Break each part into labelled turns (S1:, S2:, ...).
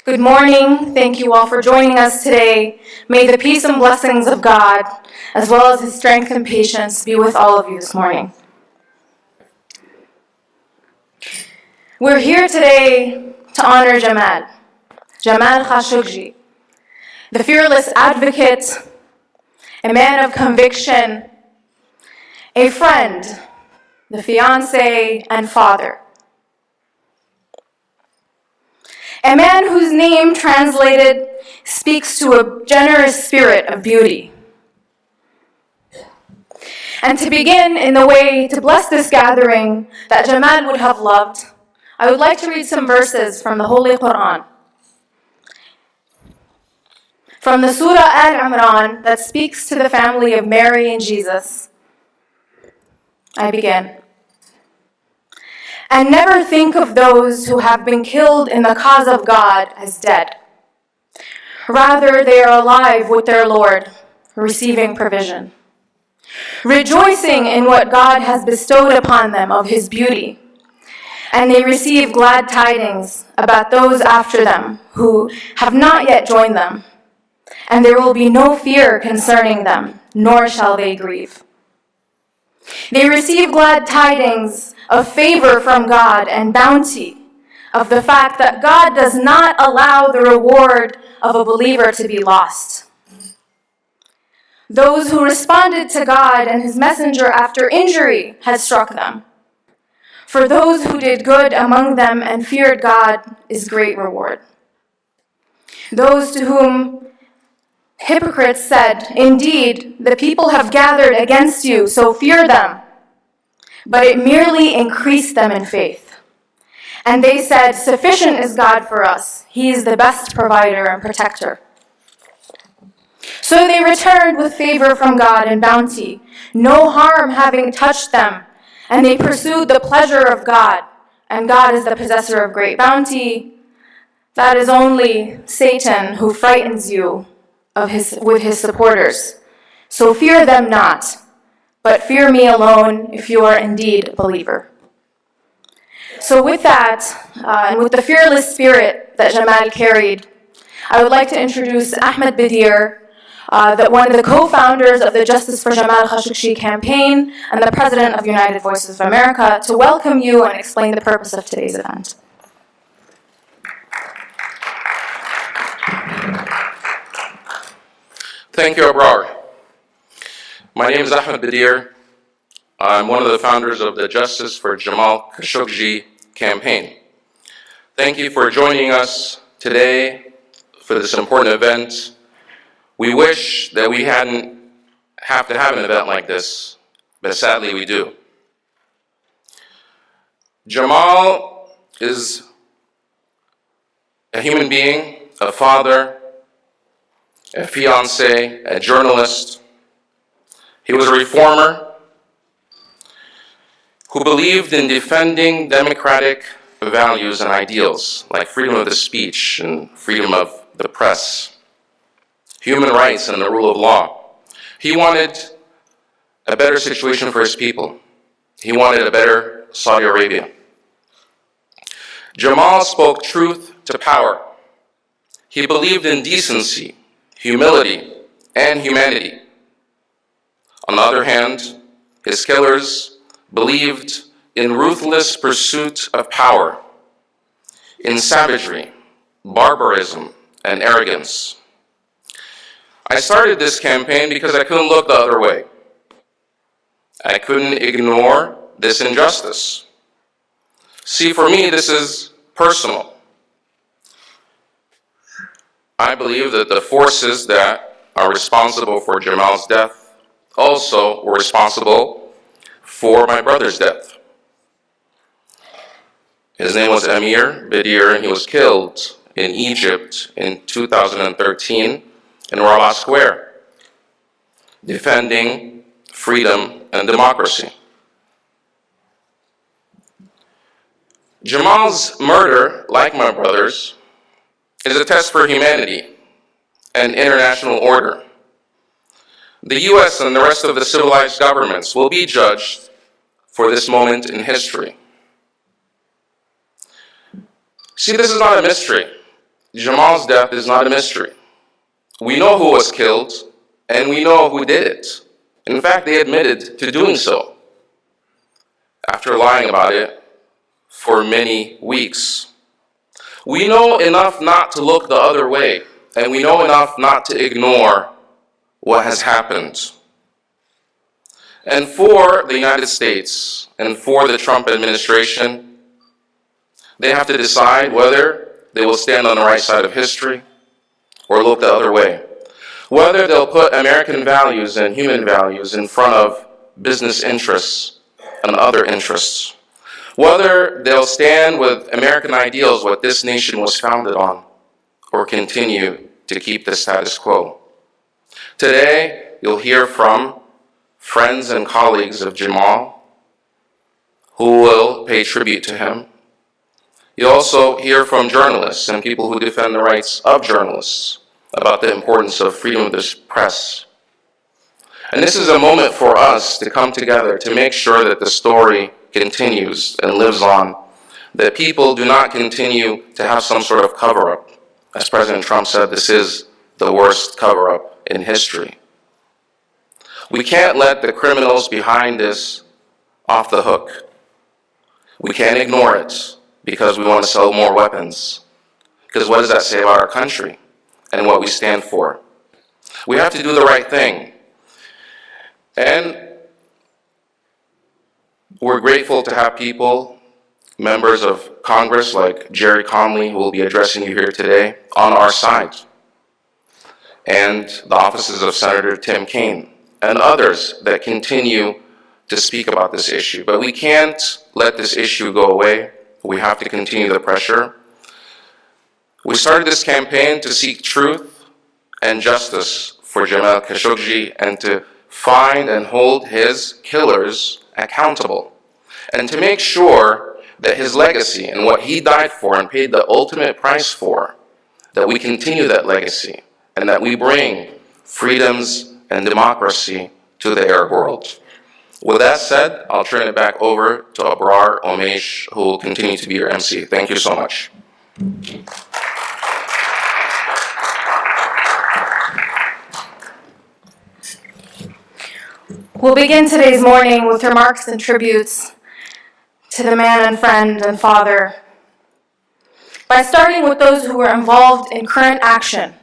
S1: Good morning. Thank you all for joining us today. May the peace and blessings of God, as well as His strength and patience, be with all of you this morning. We're here today to honor Jamal Khashoggi, the fearless advocate, a man of conviction, a friend, the fiancé and father. A man whose name translated speaks to a generous spirit of beauty. And to begin in the way to bless this gathering that Jamal would have loved, I would like to read some verses from the Holy Quran. From the Surah Al-Imran that speaks to the family of Mary and Jesus, I begin. And never think of those who have been killed in the cause of God as dead. Rather, they are alive with their Lord, receiving provision, rejoicing in what God has bestowed upon them of His beauty. And they receive glad tidings about those after them who have not yet joined them. And there will be no fear concerning them, nor shall they grieve. They receive glad tidings of favor from God and bounty, of the fact that God does not allow the reward of a believer to be lost. Those who responded to God and His messenger after injury had struck them. For those who did good among them and feared God is great reward. Those to whom hypocrites said, "Indeed, the people have gathered against you, so fear them." But it merely increased them in faith. And they said, "Sufficient is God for us. He is the best provider and protector." So they returned with favor from God and bounty, no harm having touched them, and they pursued the pleasure of God, and God is the possessor of great bounty. That is only Satan who frightens you with his supporters. So fear them not, but fear me alone if you are indeed a believer. So with that, and with the fearless spirit that Jamal carried, I would like to introduce Ahmed Badir, one of the co-founders of the Justice for Jamal Khashoggi campaign and the president of United Voices of America, to welcome you and explain the purpose of today's event.
S2: Thank you, Abrar. My name is Ahmed Badir. I'm one of the founders of the Justice for Jamal Khashoggi campaign. Thank you for joining us today for this important event. We wish that we hadn't have to have an event like this, but sadly we do. Jamal is a human being, a father, a fiancé, a journalist. He was a reformer who believed in defending democratic values and ideals like freedom of the speech and freedom of the press, human rights and the rule of law. He wanted a better situation for his people. He wanted a better Saudi Arabia. Jamal spoke truth to power. He believed in decency, humility, and humanity. On the other hand, his killers believed in ruthless pursuit of power, in savagery, barbarism, and arrogance. I started this campaign because I couldn't look the other way. I couldn't ignore this injustice. See, for me, this is personal. I believe that the forces that are responsible for Jamal's death also were responsible for my brother's death. His name was Amir Badir, and he was killed in Egypt in 2013 in Rawah Square, defending freedom and democracy. Jamal's murder, like my brother's, is a test for humanity and international order. The US and the rest of the civilized governments will be judged for this moment in history. See, this is not a mystery. Jamal's death is not a mystery. We know who was killed, and we know who did it. In fact, they admitted to doing so after lying about it for many weeks. We know enough not to look the other way, and we know enough not to ignore what has happened. And for the United States and for the Trump administration, they have to decide whether they will stand on the right side of history or look the other way. Whether they'll put American values and human values in front of business interests and other interests. Whether they'll stand with American ideals, what this nation was founded on, or continue to keep the status quo. Today, you'll hear from friends and colleagues of Jamal who will pay tribute to him. You'll also hear from journalists and people who defend the rights of journalists about the importance of freedom of the press. And this is a moment for us to come together to make sure that the story continues and lives on, that people do not continue to have some sort of cover-up. As President Trump said, this is the worst cover-up in history. We can't let the criminals behind this off the hook. We can't ignore it because we want to sell more weapons. Because what does that say about our country and what we stand for? We have to do the right thing. And we're grateful to have people, members of Congress like Gerry, Connolly, who will be addressing you here today, on our side. And the offices of Senator Tim Kaine and others that continue to speak about this issue. But we can't let this issue go away. We have to continue the pressure. We started this campaign to seek truth and justice for Jamal Khashoggi and to find and hold his killers accountable, and to make sure that his legacy and what he died for and paid the ultimate price for, that we continue that legacy and that we bring freedoms and democracy to the Arab world. With that said, I'll turn it back over to Abrar Omesh, who will continue to be your MC. Thank you so much.
S1: We'll begin today's morning with remarks and tributes to the man and friend and father by starting with those who were involved in current action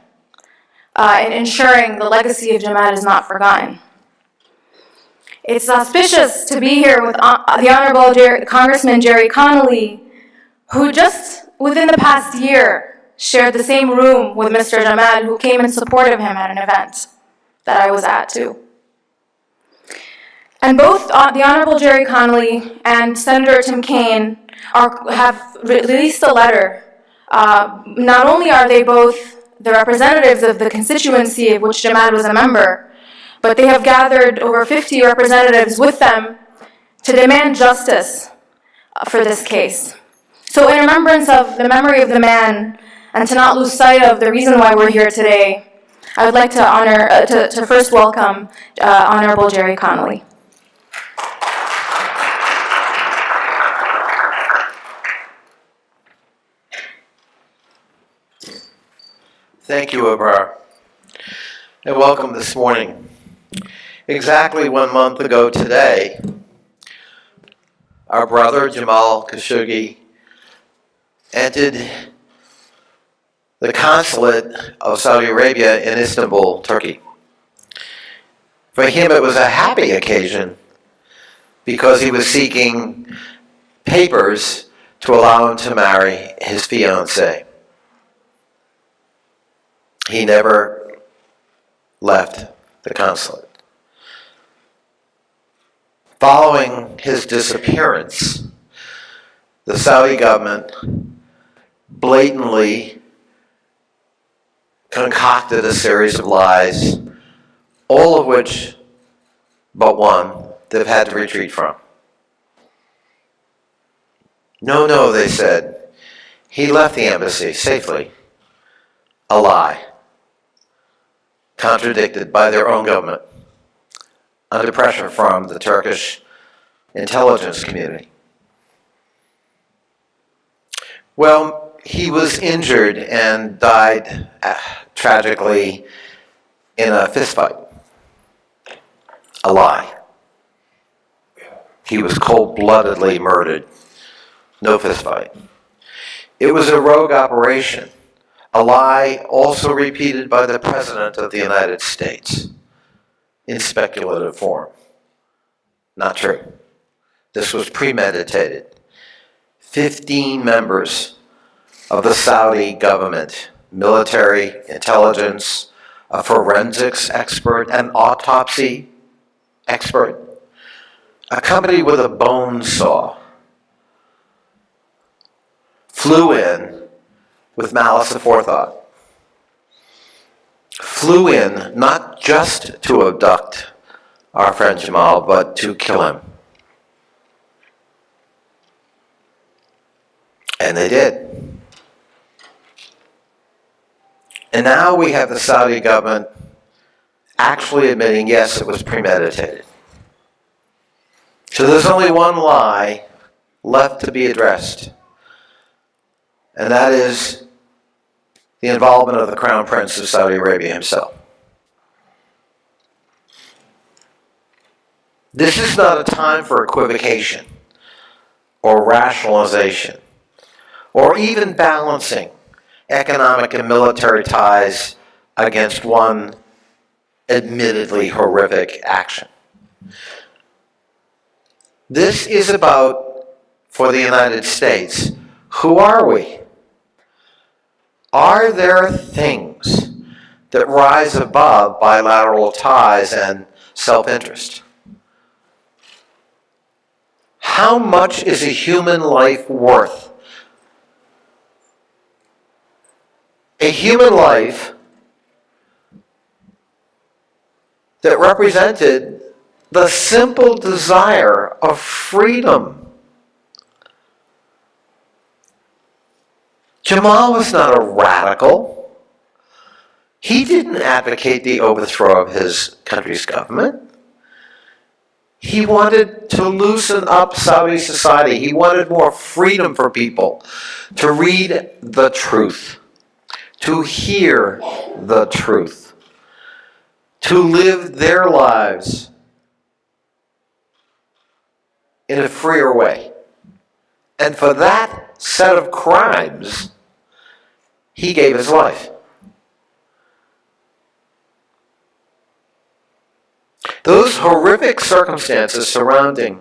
S1: in ensuring the legacy of Jamal is not forgotten. It's auspicious to be here with the Honorable Congressman Gerry Connolly, who just within the past year shared the same room with Mr. Jamal, who came in support of him at an event that I was at too. And both the Honorable Gerry Connolly and Senator Tim Kaine have released a letter. Not only are they both the representatives of the constituency of which Jamal was a member, but they have gathered over 50 representatives with them to demand justice for this case. So in remembrance of the memory of the man, and to not lose sight of the reason why we're here today, I would like to first welcome Honorable Gerry Connolly.
S3: Thank you, Abrar, and welcome this morning. Exactly 1 month ago today, our brother Jamal Khashoggi entered the consulate of Saudi Arabia in Istanbul, Turkey. For him, it was a happy occasion because he was seeking papers to allow him to marry his fiancée. He never left the consulate. Following his disappearance, the Saudi government blatantly concocted a series of lies, all of which, but one, they've had to retreat from. No, they said. He left the embassy safely. A lie. Contradicted by their own government, under pressure from the Turkish intelligence community. Well, he was injured and died tragically in a fistfight. A lie. He was cold-bloodedly murdered. No fistfight. It was a rogue operation. A lie also repeated by the President of the United States in speculative form. Not true. This was premeditated. 15 members of the Saudi government, military, intelligence, a forensics expert, an autopsy expert, accompanied with a bone saw, flew in with malice aforethought. Flew in not just to abduct our friend Jamal, but to kill him. And they did. And now we have the Saudi government actually admitting, yes, it was premeditated. So there's only one lie left to be addressed, and that is the involvement of the Crown Prince of Saudi Arabia himself. This is not a time for equivocation or rationalization or even balancing economic and military ties against one admittedly horrific action. This is about, for the United States, who are we? Are there things that rise above bilateral ties and self-interest? How much is a human life worth? A human life that represented the simple desire of freedom. Jamal was not a radical. He didn't advocate the overthrow of his country's government. He wanted to loosen up Saudi society. He wanted more freedom for people to read the truth, to hear the truth, to live their lives in a freer way. And for that set of crimes, he gave his life. Those horrific circumstances surrounding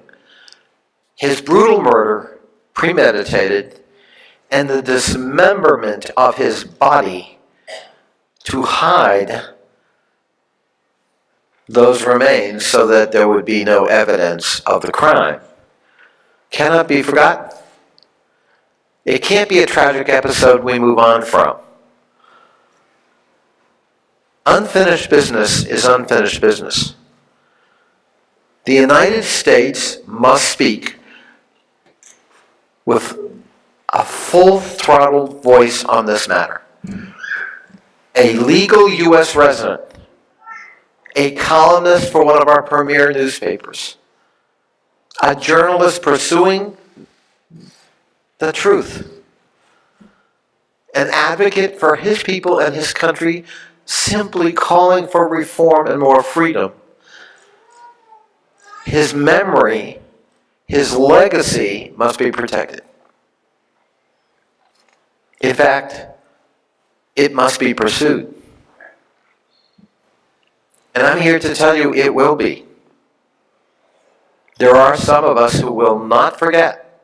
S3: his brutal murder, premeditated, and the dismemberment of his body to hide those remains so that there would be no evidence of the crime, cannot be forgotten. It can't be a tragic episode we move on from. Unfinished business is unfinished business. The United States must speak with a full-throttle voice on this matter. A legal U.S. resident, a columnist for one of our premier newspapers, a journalist pursuing the truth, an advocate for his people and his country, simply calling for reform and more freedom. His memory, his legacy must be protected. In fact, it must be pursued. And I'm here to tell you it will be. There are some of us who will not forget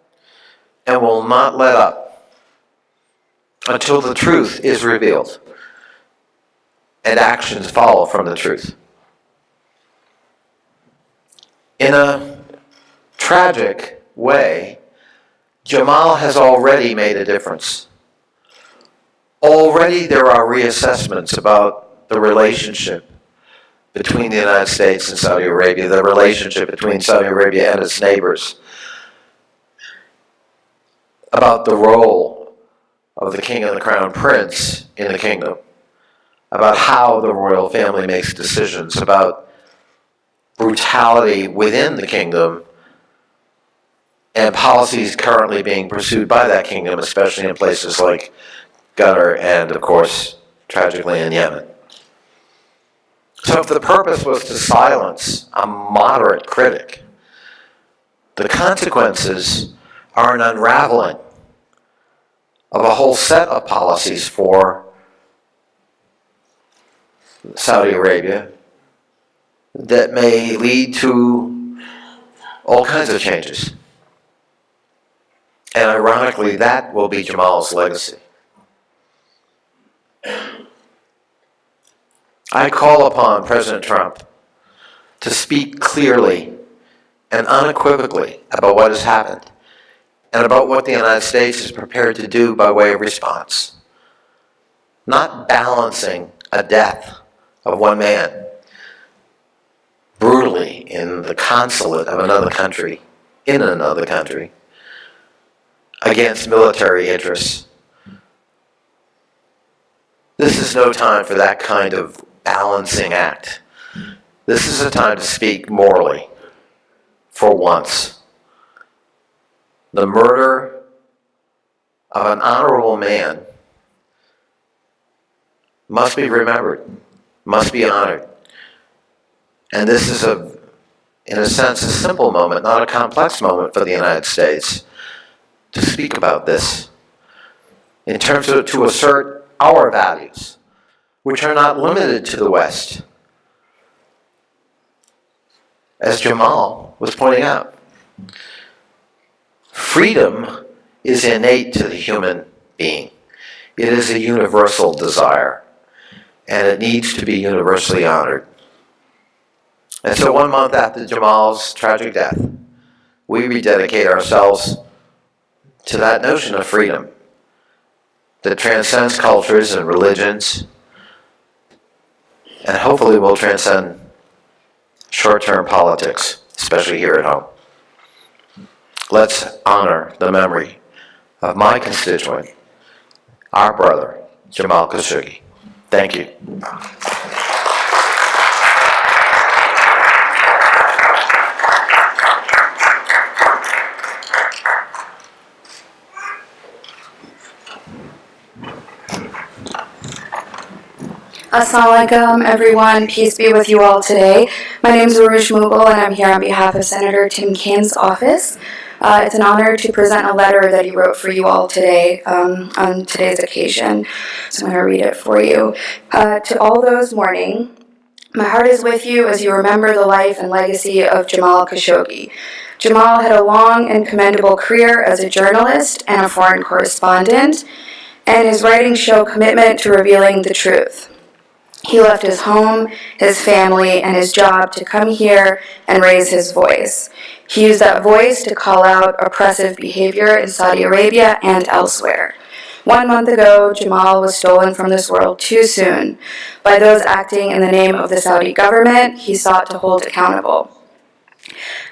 S3: and will not let up until the truth is revealed and actions follow from the truth. In a tragic way, Jamal has already made a difference. Already there are reassessments about the relationship between the United States and Saudi Arabia, the relationship between Saudi Arabia and its neighbors, about the role of the king and the crown prince in the kingdom, about how the royal family makes decisions, about brutality within the kingdom, and policies currently being pursued by that kingdom, especially in places like Qatar and, of course, tragically in Yemen. So if the purpose was to silence a moderate critic, the consequences are an unraveling of a whole set of policies for Saudi Arabia that may lead to all kinds of changes. And ironically, that will be Jamal's legacy. I call upon President Trump to speak clearly and unequivocally about what has happened and about what the United States is prepared to do by way of response. Not balancing a death of one man brutally in the consulate of another country, in another country, against military interests. This is no time for that kind of balancing act. This is a time to speak morally, for once. The murder of an honorable man must be remembered, must be honored. And this is, in a sense, a simple moment, not a complex moment for the United States to speak about this in terms of to assert our values, which are not limited to the West. As Jamal was pointing out, freedom is innate to the human being. It is a universal desire, and it needs to be universally honored. And so 1 month after Jamal's tragic death, we rededicate ourselves to that notion of freedom that transcends cultures and religions, and hopefully will transcend short-term politics, especially here at home. Let's honor the memory of my constituent, our brother, Jamal Khashoggi. Thank you.
S4: Assalamu alaikum, everyone. Peace be with you all today. My name is Arush Mughal, and I'm here on behalf of Senator Tim Kaine's office. It's an honor to present a letter that he wrote for you all today on today's occasion. So I'm going to read it for you. To all those mourning, my heart is with you as you remember the life and legacy of Jamal Khashoggi. Jamal had a long and commendable career as a journalist and a foreign correspondent, and his writings show commitment to revealing the truth. He left his home, his family, and his job to come here and raise his voice. He used that voice to call out oppressive behavior in Saudi Arabia and elsewhere. 1 month ago, Jamal was stolen from this world too soon by those acting in the name of the Saudi government he sought to hold accountable.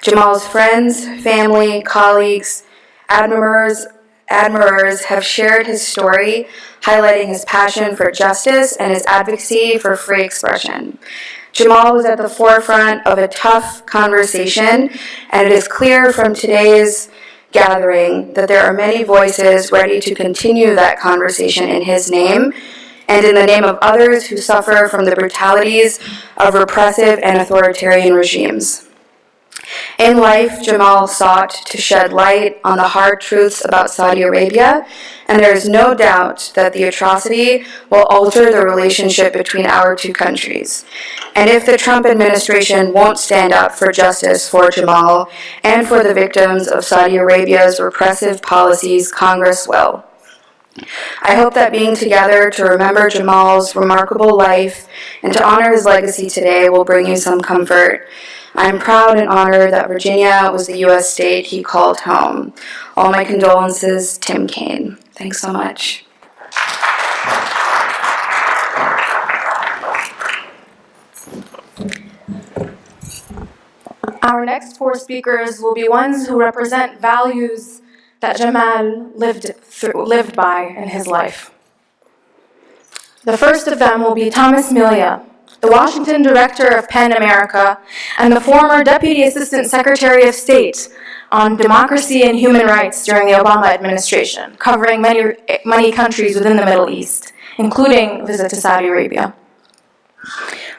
S4: Jamal's friends, family, colleagues, admirers have shared his story, highlighting his passion for justice and his advocacy for free expression. Jamal was at the forefront of a tough conversation, and it is clear from today's gathering that there are many voices ready to continue that conversation in his name and in the name of others who suffer from the brutalities of repressive and authoritarian regimes. In life, Jamal sought to shed light on the hard truths about Saudi Arabia, and there is no doubt that the atrocity will alter the relationship between our two countries. And if the Trump administration won't stand up for justice for Jamal and for the victims of Saudi Arabia's repressive policies, Congress will. I hope that being together to remember Jamal's remarkable life and to honor his legacy today will bring you some comfort. I am proud and honored that Virginia was the U.S. state he called home. All my condolences, Tim Kaine. Thanks so much.
S1: Our next 4 speakers will be ones who represent values that Jamal lived by in his life. The first of them will be Thomas Melia, the Washington Director of PEN America and the former Deputy Assistant Secretary of State on democracy and human rights during the Obama administration, covering many countries within the Middle East, including a visit to Saudi Arabia.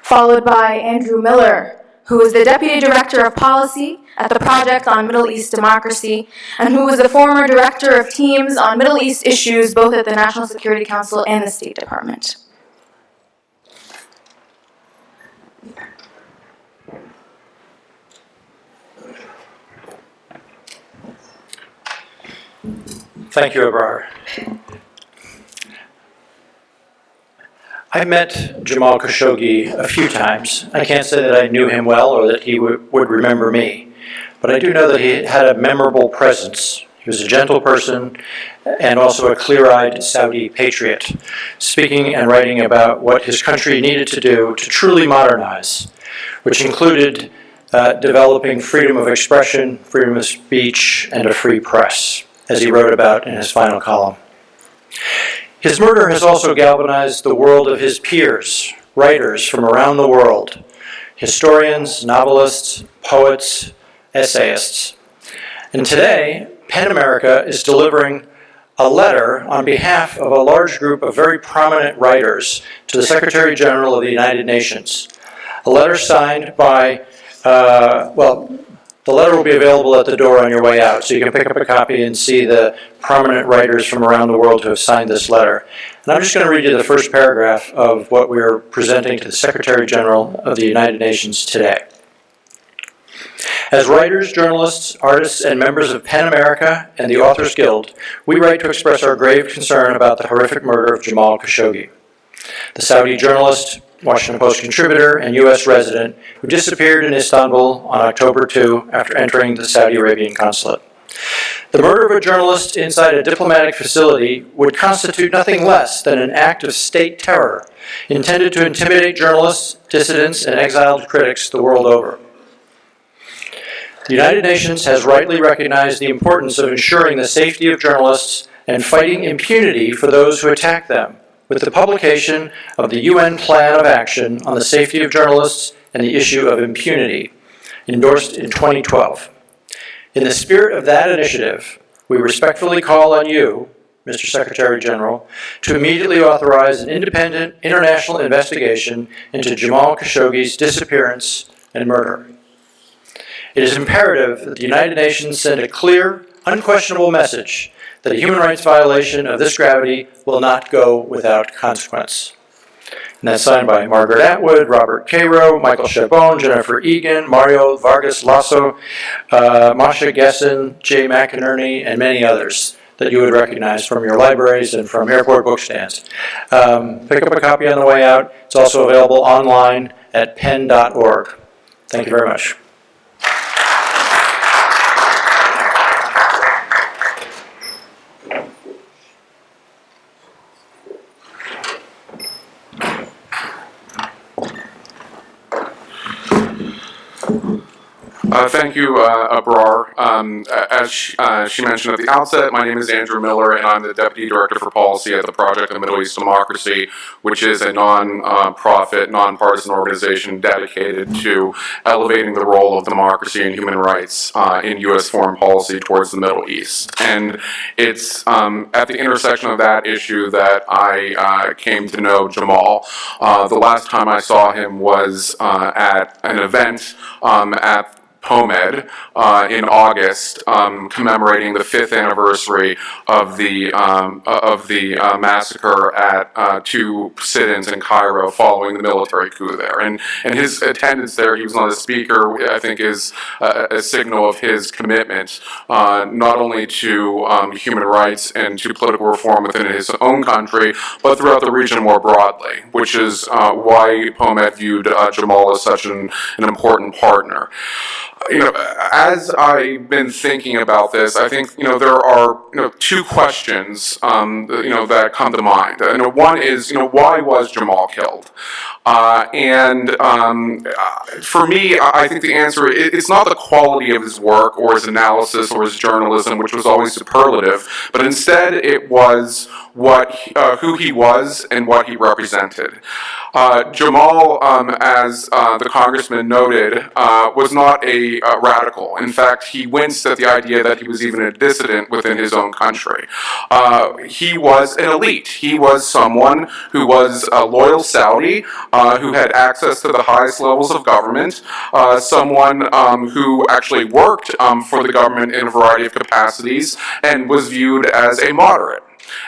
S1: Followed by Andrew Miller, who is the Deputy Director of Policy at the Project on Middle East Democracy, and who was the former Director of Teams on Middle East issues both at the National Security Council and the State Department.
S5: Thank you, Abrar. I met Jamal Khashoggi a few times. I can't say that I knew him well or that he would remember me, but I do know that he had a memorable presence. He was a gentle person and also a clear-eyed Saudi patriot, speaking and writing about what his country needed to do to truly modernize, which included developing freedom of expression, freedom of speech, and a free press, as he wrote about in his final column. His murder has also galvanized the world of his peers, writers from around the world, historians, novelists, poets, essayists. And today, PEN America is delivering a letter on behalf of a large group of very prominent writers to the Secretary General of the United Nations. A letter signed by, the letter will be available at the door on your way out, so you can pick up a copy and see the prominent writers from around the world who have signed this letter. And I'm just going to read you the first paragraph of what we're presenting to the Secretary General of the United Nations today. As writers, journalists, artists, and members of PEN America and the Authors Guild, we write to express our grave concern about the horrific murder of Jamal Khashoggi, the Saudi journalist, Washington Post contributor, and U.S. resident who disappeared in Istanbul on October 2 after entering the Saudi Arabian consulate. The murder of a journalist inside a diplomatic facility would constitute nothing less than an act of state terror intended to intimidate journalists, dissidents, and exiled critics the world over. The United Nations has rightly recognized the importance of ensuring the safety of journalists and fighting impunity for those who attack them, with the publication of the UN Plan of Action on the Safety of Journalists and the Issue of Impunity, endorsed in 2012. In the spirit of that initiative, we respectfully call on you, Mr. Secretary General, to immediately authorize an independent international investigation into Jamal Khashoggi's disappearance and murder. It is imperative that the United Nations send a clear, unquestionable message that a human rights violation of this gravity will not go without consequence. And that's signed by Margaret Atwood, Robert Cairo, Michael Chabon, Jennifer Egan, Mario Vargas Lasso, Masha Gessen, Jay McInerney, and many others that you would recognize from your libraries and from airport bookstands. Pick up a copy on the way out. It's also available online at pen.org. Thank you very much.
S2: Thank you, Abrar. As she mentioned at the outset, my name is Andrew Miller, and I'm the Deputy Director for Policy at the Project on Middle East Democracy, which is a non-profit, nonpartisan organization dedicated to elevating the role of democracy and human rights in U.S. foreign policy towards the Middle East. And it's at the intersection of that issue that I came to know Jamal. The last time I saw him was at an event at POMED in August, commemorating the 5th anniversary of the massacre at 2 sit-ins in Cairo following the military coup there. And his attendance there, he was not a speaker, I think is a signal of his commitment not only to human rights and to political reform within his own country, but throughout the region more broadly, which is why POMED viewed Jamal as such an important partner. As I've been thinking about this, I think, there are, 2 questions, that come to mind. One is, why was Jamal killed? For me, I think the answer, it's not the quality of his work or his analysis or his journalism, which was always superlative, but instead it was who he was and what he represented. Jamal, as the congressman noted, was not a
S6: a radical. In fact, he winced at the idea that he was even a dissident within his own country. He was an elite. He was someone who was a loyal Saudi, who had access to the highest levels of government, someone who actually worked for the government in a variety of capacities and was viewed as a moderate.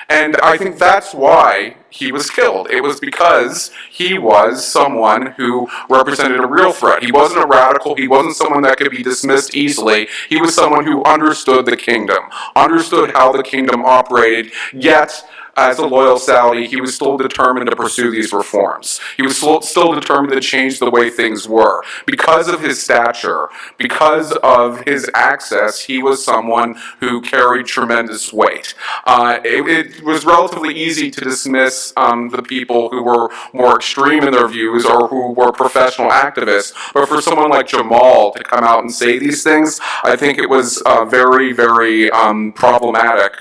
S6: And I think that's why he was killed. It was because he was someone who represented a real threat. He wasn't a radical. He wasn't someone that could be dismissed easily. He was someone who understood the kingdom, understood how the kingdom operated, yet as a loyal Saudi, he was still determined to pursue these reforms. He was still determined to change the way things were. Because of his stature, because of his access, he was someone who carried tremendous weight. It was relatively easy to dismiss the people who were more extreme in their views or who were professional activists, but for someone like Jamal to come out and say these things, I think it was very, very problematic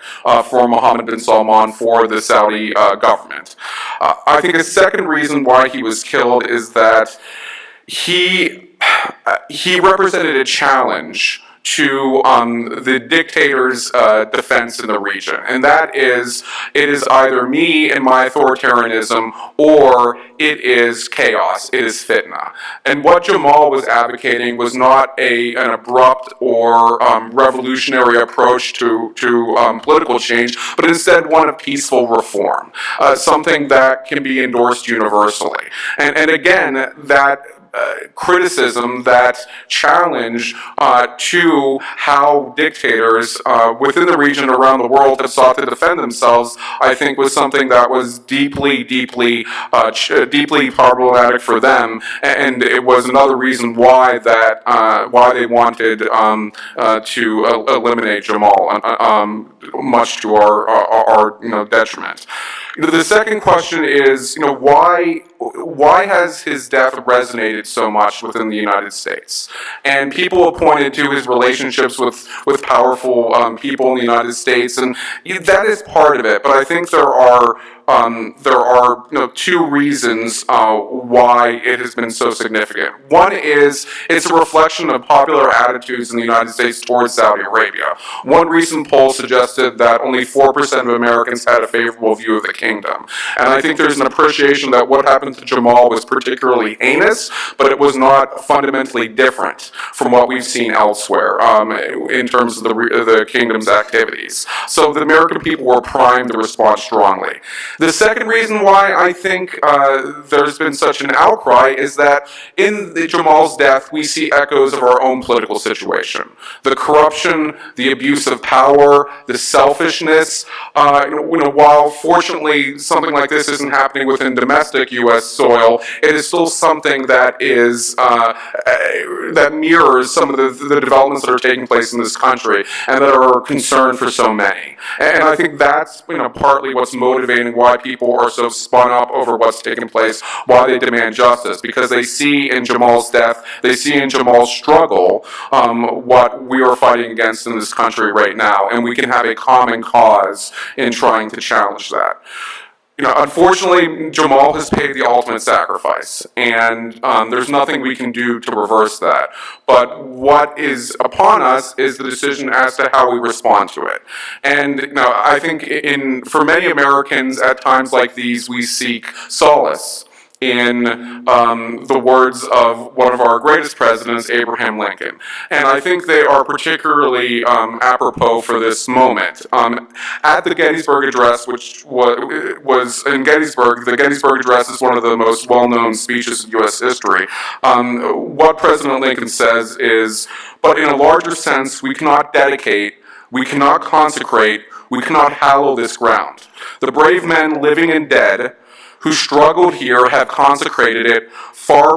S6: for Mohammed bin Salman, for the Saudi government. I think a second reason why he was killed is that he represented a challenge to the dictator's defense in the region. And that is, it is either me and my authoritarianism, or it is chaos, it is fitna. And what Jamal was advocating was not an abrupt or revolutionary approach to political change, but instead one of peaceful reform, something that can be endorsed universally. And again, that criticism, that challenge to how dictators within the region around the world have sought to defend themselves, I think was something that was deeply, deeply problematic for them, and it was another reason why why they wanted to eliminate Jamal, much to our detriment. The second question is, why has his death resonated so much within the United States? And people have pointed to his relationships with powerful people in the United States, and that is part of it. But I think there are two reasons why it has been so significant. One is it's a reflection of popular attitudes in the United States towards Saudi Arabia. One recent poll suggested that only 4% of Americans had a favorable view of the kingdom. And I think there's an appreciation that what happened to Jamal was particularly heinous, but it was not fundamentally different from what we've seen elsewhere in terms of the kingdom's activities. So the American people were primed to respond strongly. The second reason why I think there's been such an outcry is that in Jamal's death, we see echoes of our own political situation. The corruption, the abuse of power, the selfishness. While fortunately something like this isn't happening within domestic U.S. soil, it is still something that is that mirrors some of the developments that are taking place in this country and that are a concern for so many. And I think that's partly what's motivating why people are so spun up over what's taking place, why they demand justice, because they see in Jamal's death, they see in Jamal's struggle what we are fighting against in this country right now, and we can have a common cause in trying to challenge that. Unfortunately, Jamal has paid the ultimate sacrifice, and there's nothing we can do to reverse that. But what is upon us is the decision as to how we respond to it. And I think for many Americans, at times like these, we seek solace in the words of one of our greatest presidents, Abraham Lincoln. And I think they are particularly apropos for this moment. At the Gettysburg Address, which was in Gettysburg, the Gettysburg Address is one of the most well-known speeches in U.S. history. What President Lincoln says is, "But in a larger sense, we cannot dedicate, we cannot consecrate, we cannot hallow this ground. The brave men living and dead who struggled here have consecrated it far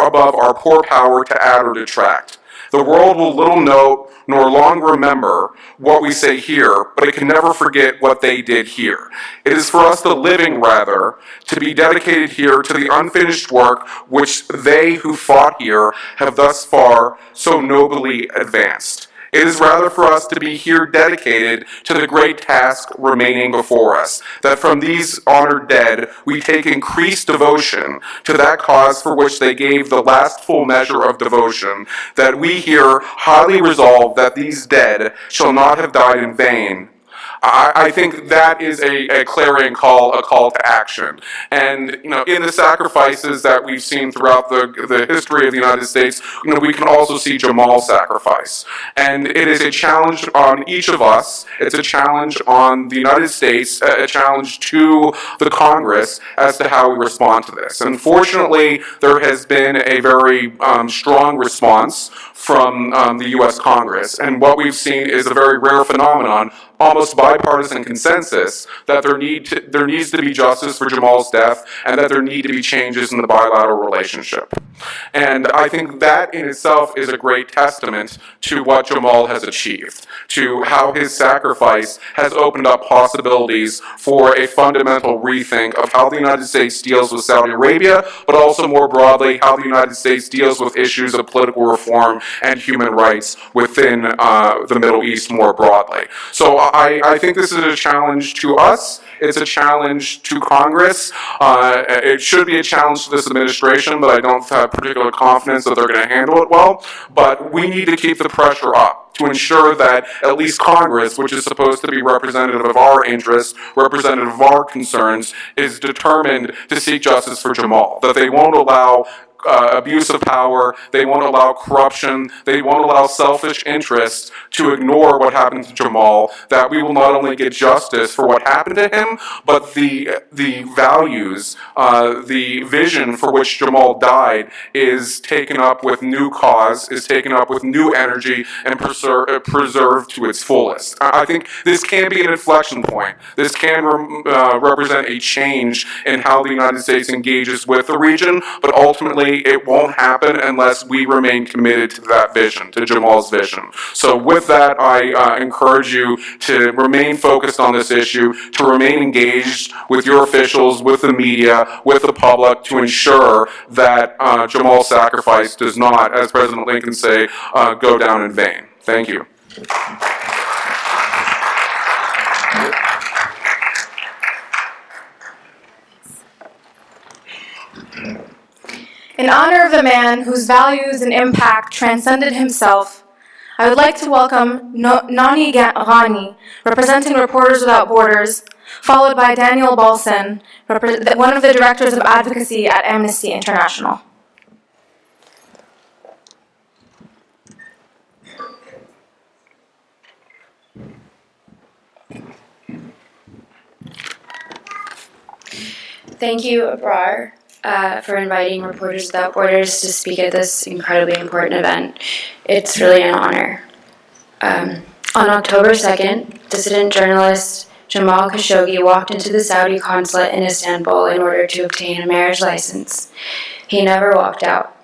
S6: above our poor power to add or detract. The world will little note nor long remember what we say here, but it can never forget what they did here. It is for us, the living, rather, to be dedicated here to the unfinished work which they who fought here have thus far so nobly advanced. It is rather for us to be here dedicated to the great task remaining before us, that from these honored dead we take increased devotion to that cause for which they gave the last full measure of devotion, that we here highly resolve that these dead shall not have died in vain. I think that is a clarion call, a call to action. And, in the sacrifices that we've seen throughout the history of the United States, we can also see Jamal's sacrifice. And it is a challenge on each of us. It's a challenge on the United States, a challenge to the Congress as to how we respond to this. Unfortunately, there has been a very strong response from the U.S. Congress. And what we've seen is a very rare phenomenon, almost bipartisan consensus, that there needs to be justice for Jamal's death and that there need to be changes in the bilateral relationship. And I think that in itself is a great testament to what Jamal has achieved, to how his sacrifice has opened up possibilities for a fundamental rethink of how the United States deals with Saudi Arabia, but also more broadly, how the United States deals with issues of political reform and human rights within the Middle East more broadly. So I think this is a challenge to us. It's a challenge to Congress. It should be a challenge to this administration, but I don't have particular confidence that they're going to handle it well. But we need to keep the pressure up to ensure that at least Congress, which is supposed to be representative of our interests, representative of our concerns, is determined to seek justice for Jamal, that they won't allow abuse of power, they won't allow corruption, they won't allow selfish interests to ignore what happened to Jamal, that we will not only get justice for what happened to him, but the values, the vision for which Jamal died is taken up with new cause, is taken up with new energy, and preserved to its fullest. I think this can be an inflection point. This can represent a change in how the United States engages with the region, but ultimately it won't happen unless we remain committed to that vision, to Jamal's vision. So with that, I encourage you to remain focused on this issue, to remain engaged with your officials, with the media, with the public, to ensure that Jamal's sacrifice does not, as President Lincoln say, go down in vain. Thank you.
S1: In honor of a man whose values and impact transcended himself, I would like to welcome Nani Ghani, representing Reporters Without Borders, followed by Daniel Balson, one of the directors of advocacy at Amnesty International.
S4: Thank you, Abrar, for inviting Reporters Without Borders to speak at this incredibly important event. It's really an honor. On October 2nd, dissident journalist Jamal Khashoggi walked into the Saudi consulate in Istanbul in order to obtain a marriage license. He never walked out.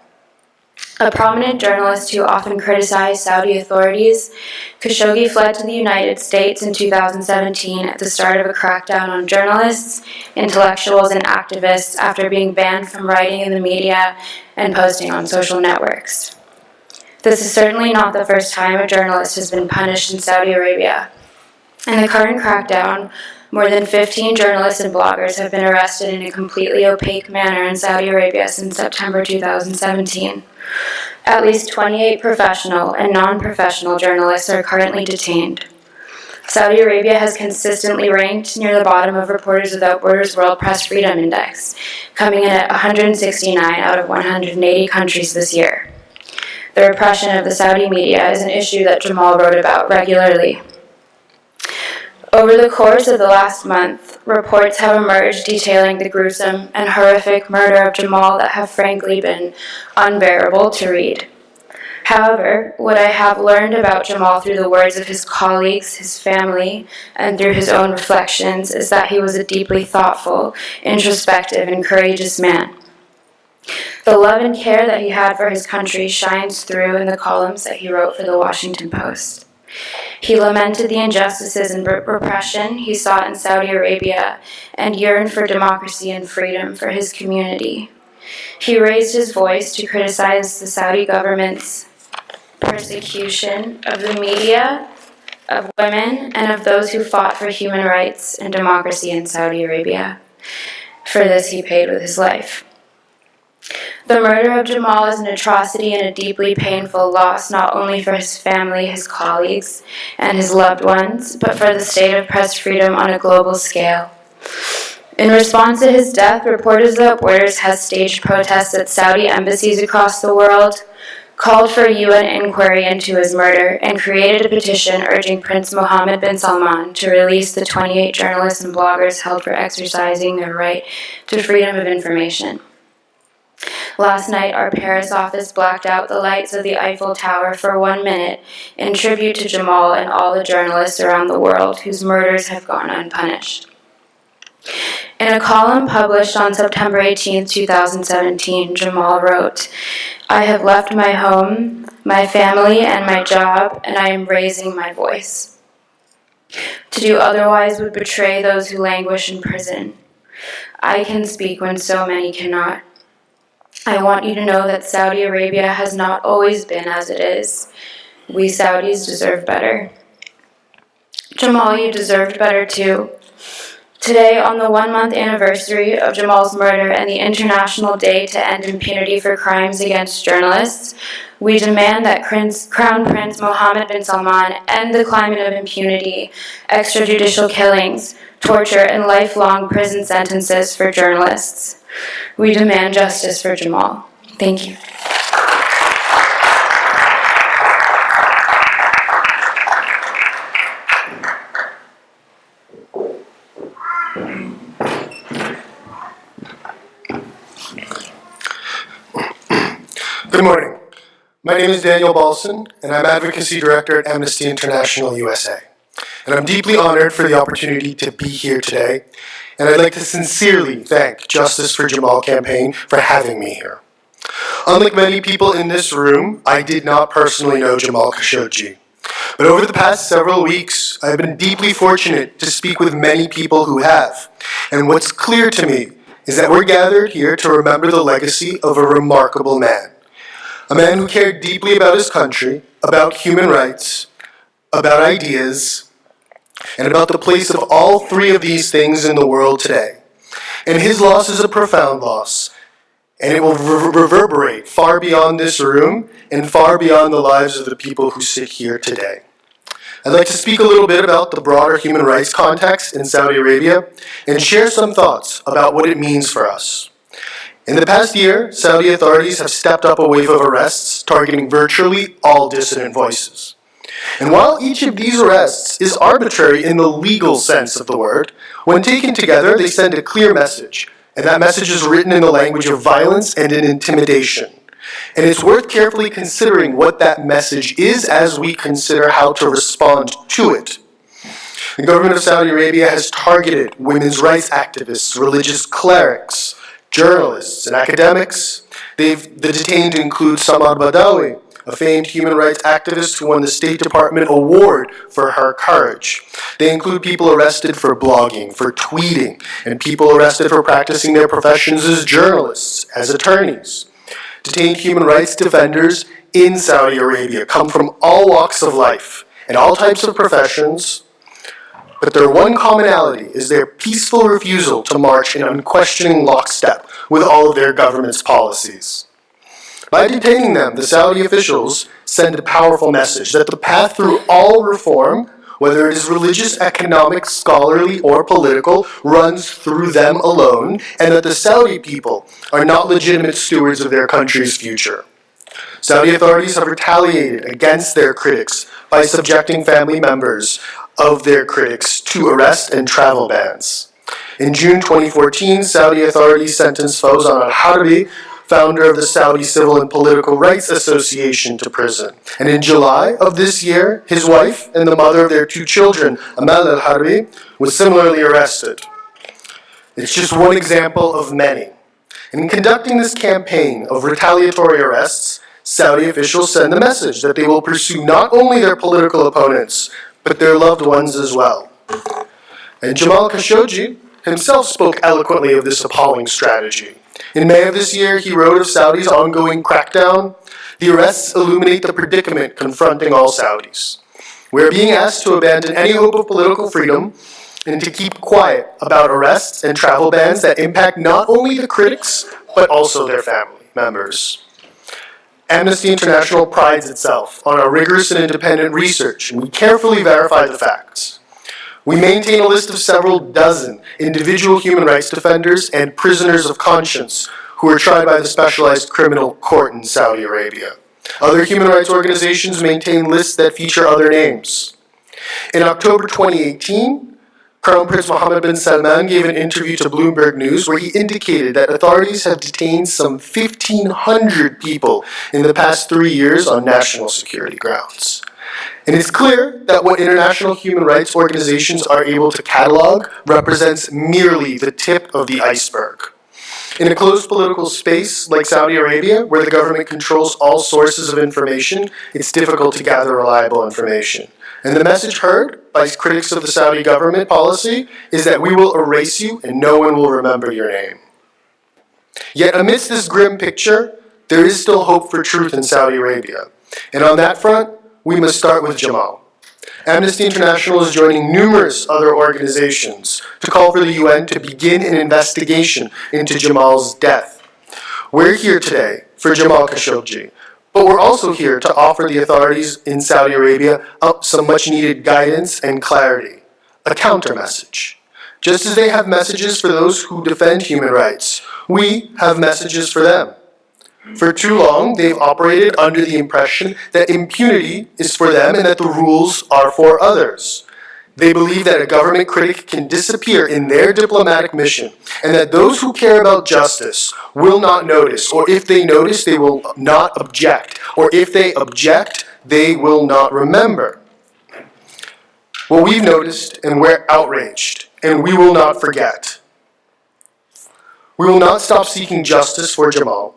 S4: A prominent journalist who often criticized Saudi authorities, Khashoggi fled to the United States in 2017 at the start of a crackdown on journalists, intellectuals, and activists after being banned from writing in the media and posting on social networks. This is certainly not the first time a journalist has been punished in Saudi Arabia. In the current crackdown, more than 15 journalists and bloggers have been arrested in a completely opaque manner in Saudi Arabia since September 2017. At least 28 professional and non-professional journalists are currently detained. Saudi Arabia has consistently ranked near the bottom of Reporters Without Borders World Press Freedom Index, coming in at 169 out of 180 countries this year. The repression of the Saudi media is an issue that Jamal wrote about regularly. Over the course of the last month, reports have emerged detailing the gruesome and horrific murder of Jamal that have frankly been unbearable to read. However, what I have learned about Jamal through the words of his colleagues, his family, and through his own reflections is that he was a deeply thoughtful, introspective, and courageous man. The love and care that he had for his country shines through in the columns that he wrote for the Washington Post. He lamented the injustices and repression he saw in Saudi Arabia and yearned for democracy and freedom for his community. He raised his voice to criticize the Saudi government's persecution of the media, of women, and of those who fought for human rights and democracy in Saudi Arabia. For this he paid with his life. The murder of Jamal is an atrocity and a deeply painful loss, not only for his family, his colleagues, and his loved ones, but for the state of press freedom on a global scale. In response to his death, Reporters Without Borders has staged protests at Saudi embassies across the world, called for a UN inquiry into his murder, and created a petition urging Prince Mohammed bin Salman to release the 28 journalists and bloggers held for exercising their right to freedom of information. Last night, our Paris office blacked out the lights of the Eiffel Tower for 1 minute in tribute to Jamal and all the journalists around the world whose murders have gone unpunished. In a column published on September 18, 2017, Jamal wrote, "I have left my home, my family, and my job, and I am raising my voice. To do otherwise would betray those who languish in prison. I can speak when so many cannot. I want you to know that Saudi Arabia has not always been as it is. We Saudis deserve better." Jamal, you deserved better too. Today, on the 1-month anniversary of Jamal's murder and the International Day to End Impunity for Crimes Against Journalists, we demand that Crown Prince Mohammed bin Salman end the climate of impunity, extrajudicial killings, torture, and lifelong prison sentences for journalists. We demand justice for Jamal. Thank you.
S7: Good morning. My name is Daniel Balson, and I'm Advocacy Director at Amnesty International USA. And I'm deeply honored for the opportunity to be here today, and I'd like to sincerely thank Justice for Jamal campaign for having me here. Unlike many people in this room, I did not personally know Jamal Khashoggi. But over the past several weeks, I've been deeply fortunate to speak with many people who have. And what's clear to me is that we're gathered here to remember the legacy of a remarkable man. A man who cared deeply about his country, about human rights, about ideas, and about the place of all three of these things in the world today. And his loss is a profound loss, and it will reverberate far beyond this room and far beyond the lives of the people who sit here today. I'd like to speak a little bit about the broader human rights context in Saudi Arabia and share some thoughts about what it means for us. In the past year, Saudi authorities have stepped up a wave of arrests targeting virtually all dissident voices. And while each of these arrests is arbitrary in the legal sense of the word, when taken together, they send a clear message, and that message is written in the language of violence and in intimidation. And it's worth carefully considering what that message is as we consider how to respond to it. The government of Saudi Arabia has targeted women's rights activists, religious clerics, journalists, and academics. The detained include Samad Badawi, a famed human rights activist who won the State Department Award for her courage. They include people arrested for blogging, for tweeting, and people arrested for practicing their professions as journalists, as attorneys. Detained human rights defenders in Saudi Arabia come from all walks of life and all types of professions, but their one commonality is their peaceful refusal to march in unquestioning lockstep with all of their government's policies. By detaining them, the Saudi officials send a powerful message that the path through all reform, whether it is religious, economic, scholarly, or political, runs through them alone, and that the Saudi people are not legitimate stewards of their country's future. Saudi authorities have retaliated against their critics by subjecting family members of their critics to arrest and travel bans. In June 2014, Saudi authorities sentenced Fauzan al-Harbi, founder of the Saudi Civil and Political Rights Association, to prison. And in July of this year, his wife and the mother of their 2 children, Amal al-Harbi, was similarly arrested. It's just one example of many. In conducting this campaign of retaliatory arrests, Saudi officials send the message that they will pursue not only their political opponents, but their loved ones as well. And Jamal Khashoggi himself spoke eloquently of this appalling strategy. In May of this year, he wrote of Saudi's ongoing crackdown, "The arrests illuminate the predicament confronting all Saudis. We are being asked to abandon any hope of political freedom and to keep quiet about arrests and travel bans that impact not only the critics, but also their family members." Amnesty International prides itself on our rigorous and independent research, and we carefully verify the facts. We maintain a list of several dozen individual human rights defenders and prisoners of conscience who are tried by the Specialized Criminal Court in Saudi Arabia. Other human rights organizations maintain lists that feature other names. In October 2018, Crown Prince Mohammed bin Salman gave an interview to Bloomberg News where he indicated that authorities have detained some 1,500 people in the past 3 years on national security grounds. And it's clear that what international human rights organizations are able to catalog represents merely the tip of the iceberg. In a closed political space like Saudi Arabia, where the government controls all sources of information, it's difficult to gather reliable information. And the message heard by critics of the Saudi government policy is that we will erase you and no one will remember your name. Yet amidst this grim picture, there is still hope for truth in Saudi Arabia. And on that front, we must start with Jamal. Amnesty International is joining numerous other organizations to call for the UN to begin an investigation into Jamal's death. We're here today for Jamal Khashoggi, but we're also here to offer the authorities in Saudi Arabia some much-needed guidance and clarity, a counter-message. Just as they have messages for those who defend human rights, we have messages for them. For too long, they've operated under the impression that impunity is for them and that the rules are for others. They believe that a government critic can disappear in their diplomatic mission, and that those who care about justice will not notice, or if they notice, they will not object, or if they object, they will not remember. Well, we've noticed, and we're outraged, and we will not forget. We will not stop seeking justice for Jamal,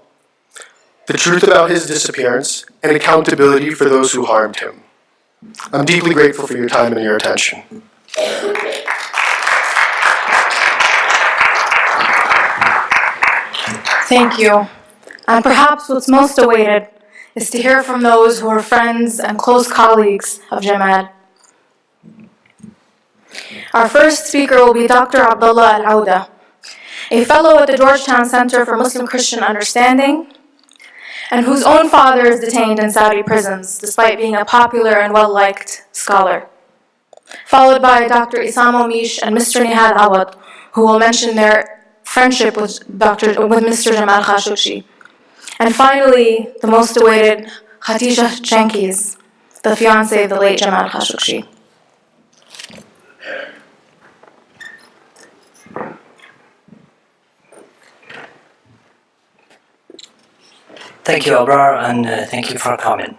S7: the truth about his disappearance, and accountability for those who harmed him. I'm deeply grateful for your time and your attention.
S1: Thank you. And perhaps what's most awaited is to hear from those who are friends and close colleagues of Jamal. Our first speaker will be Dr. Abdullah Al-Awda, a fellow at the Georgetown Center for Muslim-Christian Understanding, and whose own father is detained in Saudi prisons, despite being a popular and well-liked scholar. Followed by Dr. Issam Omish and Mr. Nihad Awad, who will mention their friendship with Mr. Jamal Khashoggi. And finally, the most awaited, Hatice Cengiz, the fiancée of the late Jamal Khashoggi.
S8: Thank you, Abrar, and thank you for coming.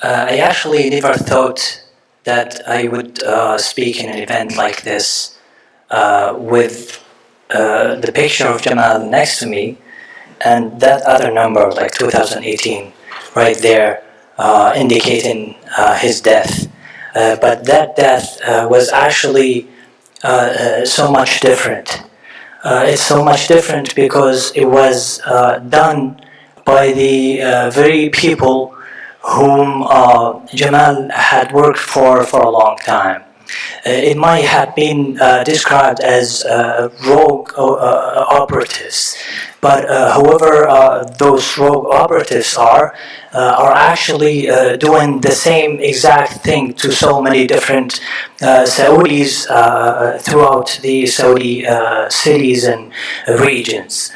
S8: I actually never thought that I would speak in an event like this with the picture of Jamal next to me and that other number, like 2018, right there, indicating his death. But that death was actually so much different. It's so much different because it was done by the very people whom Jamal had worked for a long time. It might have been described as rogue operatives, but whoever those rogue operatives are actually doing the same exact thing to so many different Saudis throughout the Saudi cities and regions.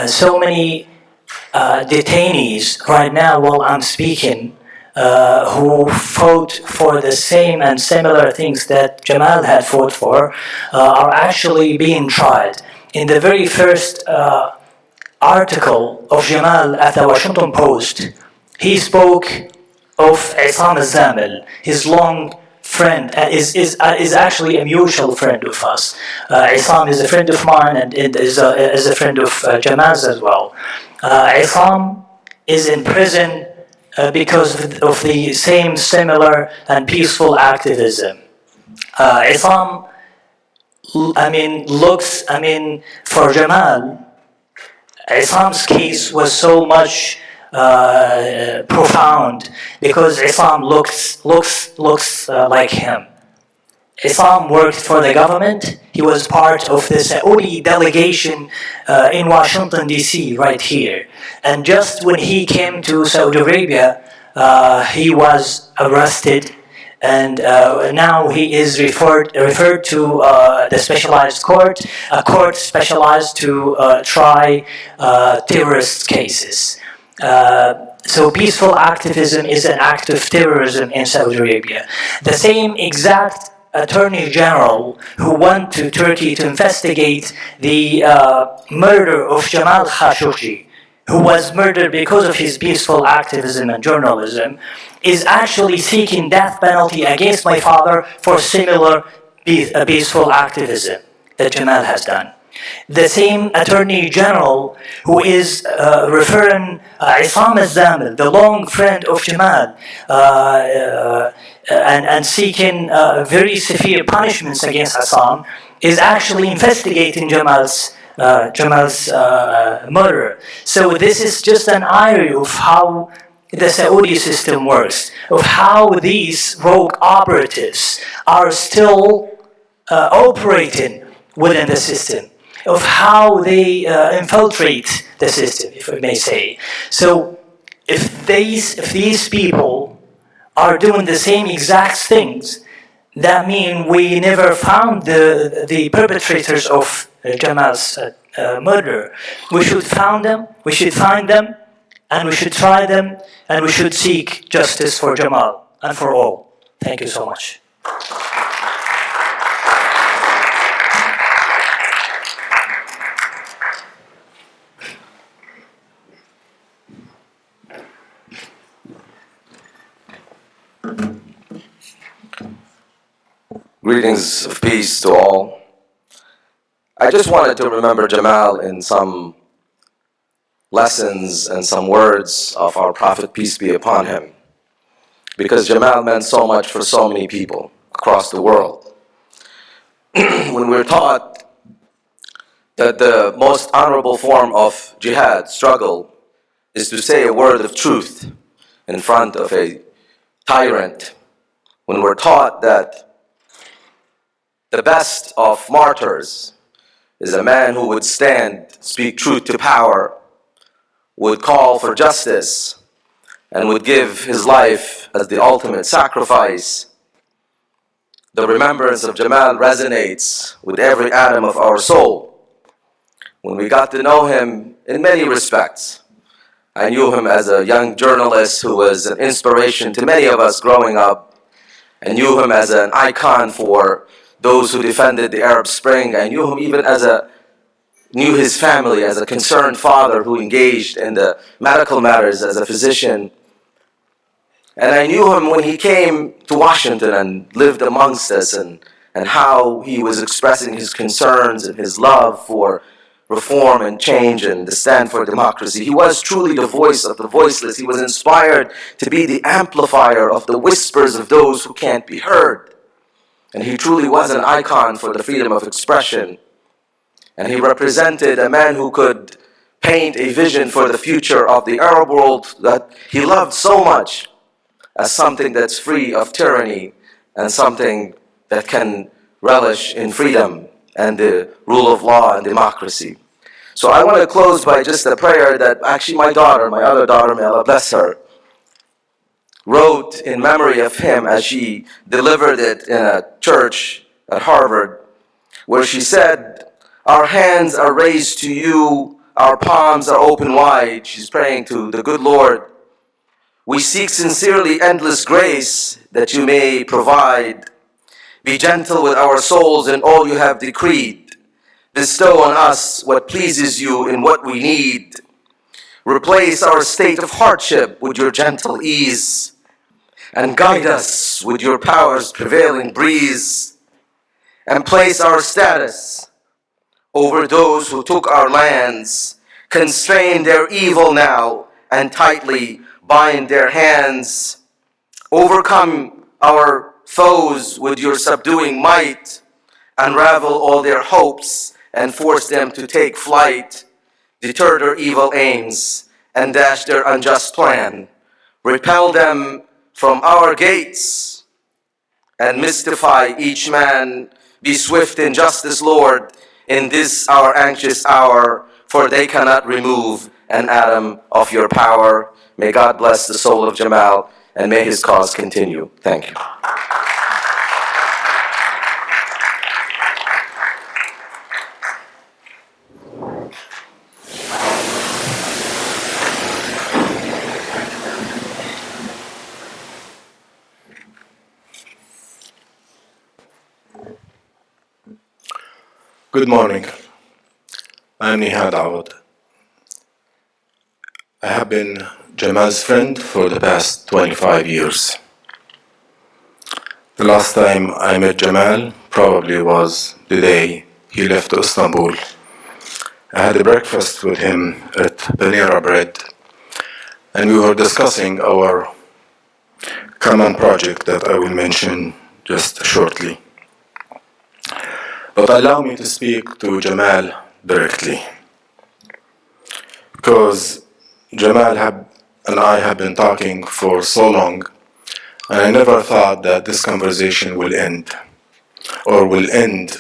S8: So many detainees right now while I'm speaking who fought for the same and similar things that Jamal had fought for are actually being tried. In the very first article of Jamal at the Washington Post, he spoke of Issam al-Zamil, his long friend, is actually a mutual friend of us. Issam is a friend of mine and is a friend of Jamal's as well. Issam is in prison because of the same similar and peaceful activism. Issam, looks, for Jamal, Islam's case was so much profound because Islam looks like him. Islam worked for the government. He was part of the Saudi delegation in Washington, D.C., right here. And just when he came to Saudi Arabia, he was arrested, and now he is referred to the specialized court, a court specialized to try terrorist cases. So peaceful activism is an act of terrorism in Saudi Arabia. The same exact Attorney General who went to Turkey to investigate the murder of Jamal Khashoggi, who was murdered because of his peaceful activism and journalism, is actually seeking death penalty against my father for similar peaceful activism that Jamal has done. The same Attorney General who is referring Isam al-Zamil, the long friend of Jamal, and seeking very severe punishments against Isam, is actually investigating Jamal's murder. So this is just an irony of how the Saudi system works, of how these rogue operatives are still operating within the system, of how they infiltrate the system, if I may say. So if these people are doing the same exact things, that means we never found the perpetrators of Jamal's murder. We should find them, and we should try them, and we should seek justice for Jamal and for all. Thank you so much.
S9: Greetings of peace to all. I just wanted to remember Jamal in some lessons and some words of our Prophet, peace be upon him, because Jamal meant so much for so many people across the world. When we're taught that the most honorable form of jihad, struggle, is to say a word of truth in front of a tyrant, when we're taught that the best of martyrs is a man who would stand, speak truth to power, would call for justice, and would give his life as the ultimate sacrifice, the remembrance of Jamal resonates with every atom of our soul. When we got to know him in many respects, I knew him as a young journalist who was an inspiration to many of us growing up. I knew him as an icon for those who defended the Arab Spring. I knew him even knew his family as a concerned father who engaged in the medical matters as a physician. And I knew him when he came to Washington and lived amongst us, and how he was expressing his concerns and his love for reform and change and the stand for democracy. He was truly the voice of the voiceless. He was inspired to be the amplifier of the whispers of those who can't be heard. And he truly was an icon for the freedom of expression. And he represented a man who could paint a vision for the future of the Arab world that he loved so much as something that's free of tyranny and something that can relish in freedom and the rule of law and democracy. So I want to close by just a prayer that actually my other daughter, may Allah bless her, wrote in memory of him as she delivered it in a church at Harvard, where she said, "Our hands are raised to you, our palms are open wide." She's praying to the good Lord. "We seek sincerely endless grace that you may provide. Be gentle with our souls in all you have decreed. Bestow on us what pleases you in what we need. Replace our state of hardship with your gentle ease, and guide us with your power's prevailing breeze. And place our status over those who took our lands. Constrain their evil now, and tightly bind their hands. Overcome our foes with your subduing might. Unravel all their hopes and force them to take flight. deter their evil aims, and dash their unjust plan. Repel them from our gates, and mystify each man. Be swift in justice, Lord, in this our anxious hour, for they cannot remove an atom of your power. May God bless the soul of Jamal, and may his cause continue. Thank you.
S10: Good morning. I'm Nihad Awad. I have been Jamal's friend for the past 25 years. The last time I met Jamal probably was the day he left Istanbul. I had a breakfast with him at Panera Bread, and we were discussing our common project that I will mention just shortly. But allow me to speak to Jamal directly, because Jamal and I have been talking for so long, and I never thought that this conversation will end, or will end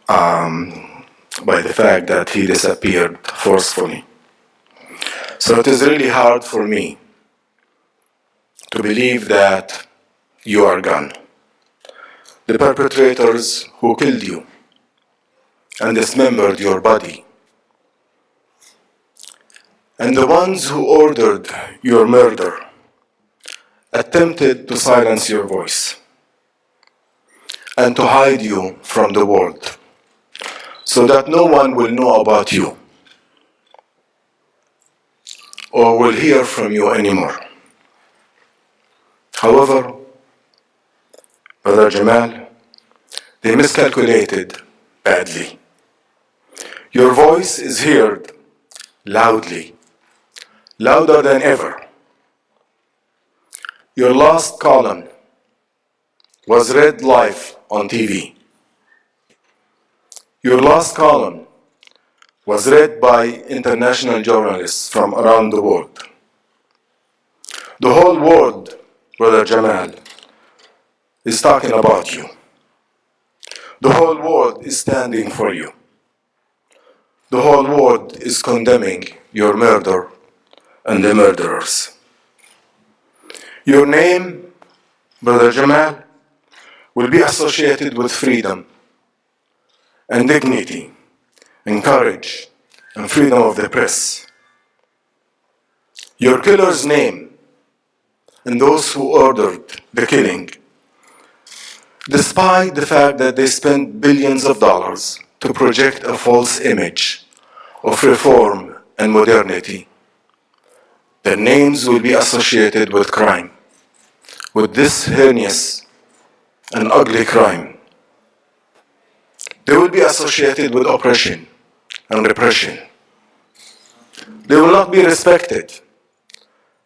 S10: by the fact that he disappeared forcefully. So it is really hard for me to believe that you are gone. The perpetrators who killed you and dismembered your body, and the ones who ordered your murder, attempted to silence your voice and to hide you from the world so that no one will know about you or will hear from you anymore. However, Brother Jamal, they miscalculated badly. Your voice is heard loudly, louder than ever. Your last column was read live on TV. Your last column was read by international journalists from around the world. The whole world, Brother Jamal, is talking about you. The whole world is standing for you. The whole world is condemning your murder and the murderers. Your name, Brother Jamal, will be associated with freedom and dignity and courage and freedom of the press. Your killer's name and those who ordered the killing, despite the fact that they spent billions of dollars to project a false image of reform and modernity, their names will be associated with crime, with this heinous and ugly crime. They will be associated with oppression and repression. They will not be respected.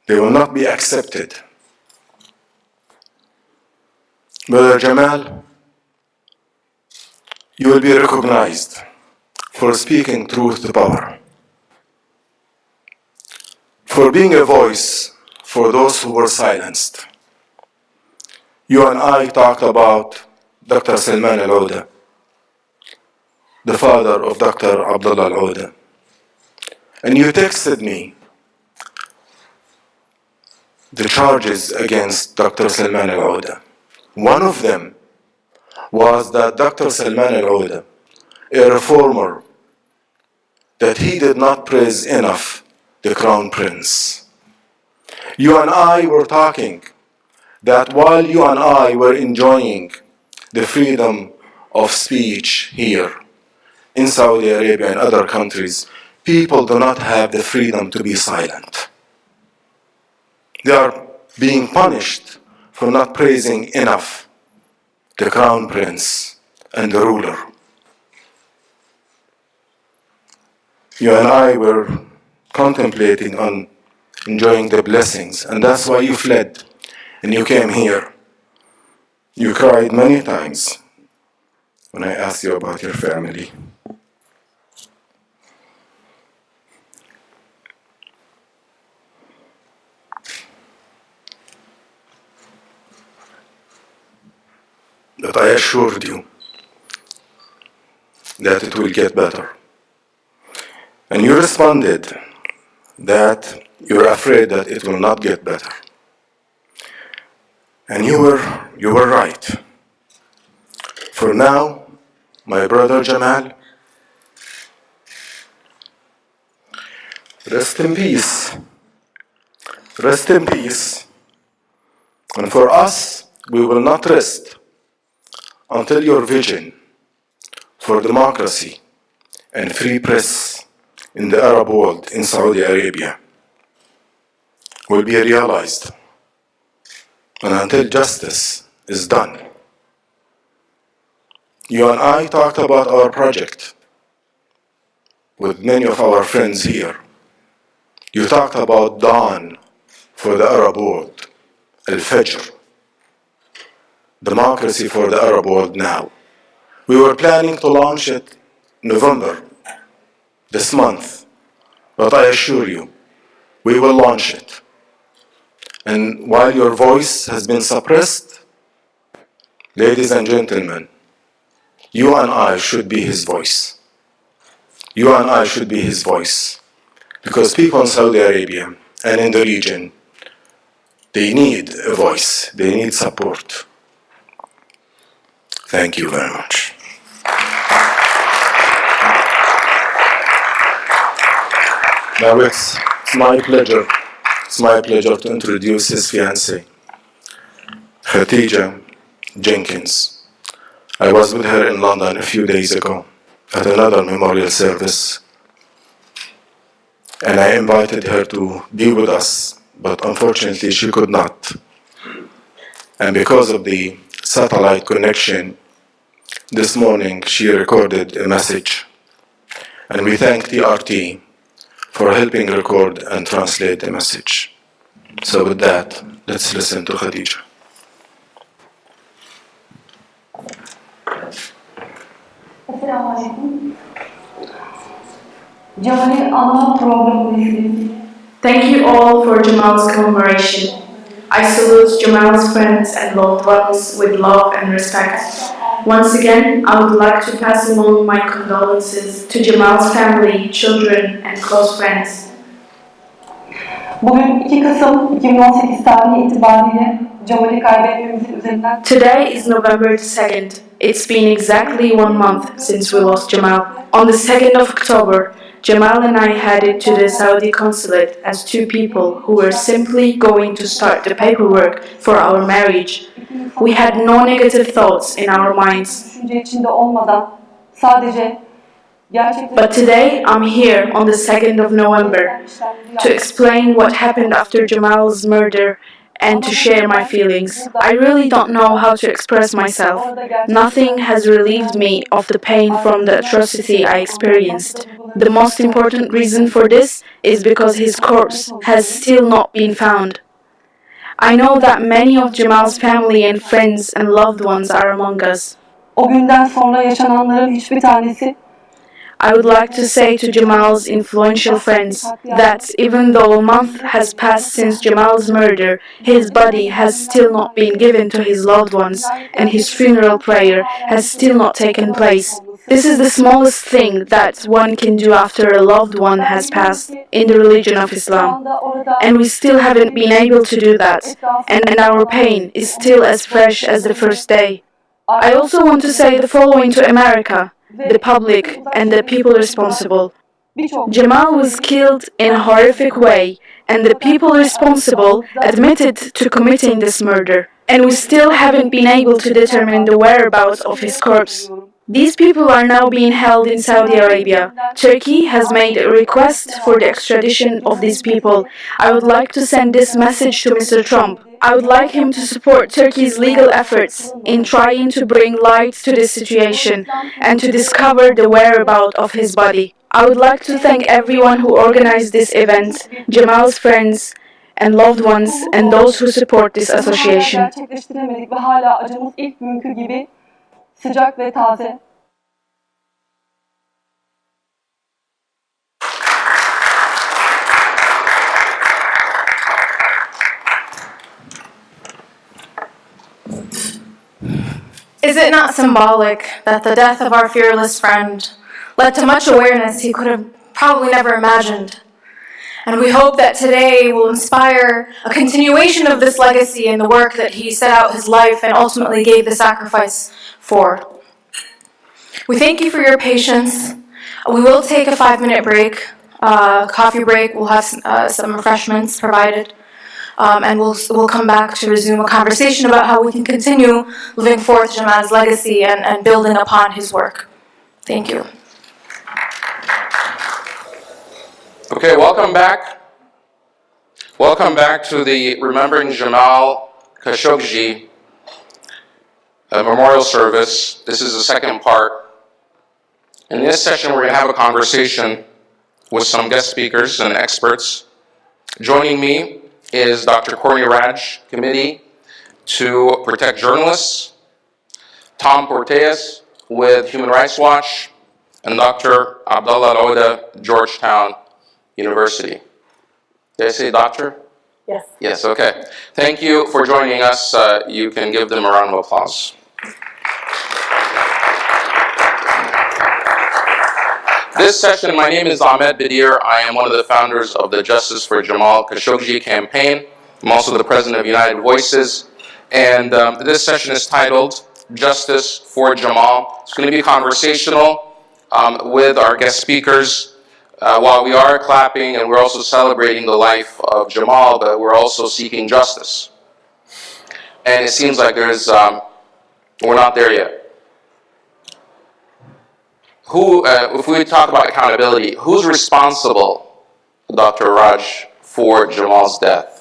S10: They will not be accepted. Brother Jamal, you will be recognized for speaking truth to power, for being a voice for those who were silenced. You and I talked about Dr. Salman al-Ouda, the father of Dr. Abdullah al-Ouda. And you texted me the charges against Dr. Salman al-Ouda. One of them was that Dr. Salman al-Ouda, a reformer, that he did not praise enough the Crown Prince. You and I were talking that while you and I were enjoying the freedom of speech here in Saudi Arabia and other countries, people do not have the freedom to be silent. They are being punished for not praising enough the Crown Prince and the ruler. You and I were contemplating on enjoying the blessings, and that's why you fled and you came here. You cried many times when I asked you about your family. but I assured you that it will get better. And you responded that you're afraid that it will not get better. And you were right. For now, my brother Jamal, rest in peace. Rest in peace. And for us, we will not rest until your vision for democracy and free press in the Arab world in Saudi Arabia will be realized, and until justice is done. You and I talked about our project with many of our friends here. You talked about dawn for the Arab world, al-Fajr, democracy for the Arab world now. We were planning to launch it November, this month, but I assure you, we will launch it. And while your voice has been suppressed, ladies and gentlemen, you and I should be his voice. You and I should be his voice. Because people in Saudi Arabia and in the region, they need a voice, they need support. Thank you very much. Now it's my pleasure to introduce his fiancée, Hatice Cengiz. I was with her in London a few days ago at another memorial service, and I invited her to be with us, but unfortunately she could not. And because of the satellite connection, this morning she recorded a message, and we thank TRT for helping record and translate the message. So with that, let's listen to Hatice.
S11: Esselamu Aleyküm. Jamal'i anma programını izledim.
S1: Thank you all for Jamal's commemoration. I salute Jamal's friends and loved ones with love and respect. Once again, I would like to pass along my condolences to Jamal's family, children, and close friends.
S11: Bugün 2 Kasım 2018 tarihi itibariyle Jamal'i kaybetmemizin üzerinden...
S1: Today is November 2nd. It's been exactly 1 month since we lost Jamal. On the 2nd of October, Jamal and I headed to the Saudi consulate as two people who were simply going to start the paperwork for our marriage. We had no negative thoughts in our minds.
S11: Düşünce içinde olmadan sadece
S1: But today, I'm here on the 2nd of November to explain what happened after Jamal's murder and to share my feelings. I really don't know how to express myself. Nothing has relieved me of the pain from the atrocity I experienced. The most important reason for this is because his corpse has still not been found. I know that many of Jamal's family and friends and loved ones are among us.
S11: O günden sonra yaşananların hiçbir tanesi
S1: I would like to say to Jamal's influential friends that even though a month has passed since Jamal's murder, his body has still not been given to his loved ones and his funeral prayer has still not taken place. This is the smallest thing that one can do after a loved one has passed in the religion of Islam. And we still haven't been able to do that, and our pain is still as fresh as the first day. I also want to say the following to America, the public, and the people responsible. Jamal was killed in a horrific way, and the people responsible admitted to committing this murder, and we still haven't been able to determine the whereabouts of his corpse. These people are now being held in Saudi Arabia. Turkey has made a request for the extradition of these people. I would like to send this message to Mr. Trump. I would like him to support Turkey's legal efforts in trying to bring light to this situation and to discover the whereabouts of his body. I would like to thank everyone who organized this event, Jamal's friends and loved ones, and those who support this association.
S11: Gerçekleştiremedik ve hala acımız ilk günkü gibi sıcak ve taze.
S1: Is it not symbolic that the death of our fearless friend led to much awareness he could have probably never imagined? And we hope that today will inspire a continuation of this legacy and the work that he set out his life and ultimately gave the sacrifice for. We thank you for your patience. We will take a 5-minute break, coffee break. We'll have some refreshments provided. And we'll come back to resume a conversation about how we can continue living forth Jamal's legacy and building upon his work. Thank you.
S2: Okay, welcome back. Welcome back to the Remembering Jamal Khashoggi memorial service. This is the second part. In this session, we're going to have a conversation with some guest speakers and experts. Joining me is Dr. Courtney Raj, Committee to Protect Journalists, Tom Porteus with Human Rights Watch, and Dr. Abdallah Al-Ouda, Georgetown University. Did I say doctor?
S11: Yes.
S2: Yes, okay. Thank you for joining us. You can give them a round of applause. This session, my name is Ahmed Badir. I am one of the founders of the Justice for Jamal Khashoggi campaign. I'm also the president of United Voices. And this session is titled Justice for Jamal. It's going to be conversational with our guest speakers. While we are clapping and we're also celebrating the life of Jamal, but we're also seeking justice. And it seems like we're not there yet. If we talk about accountability, who's responsible, Dr. Raj, for Jamal's death?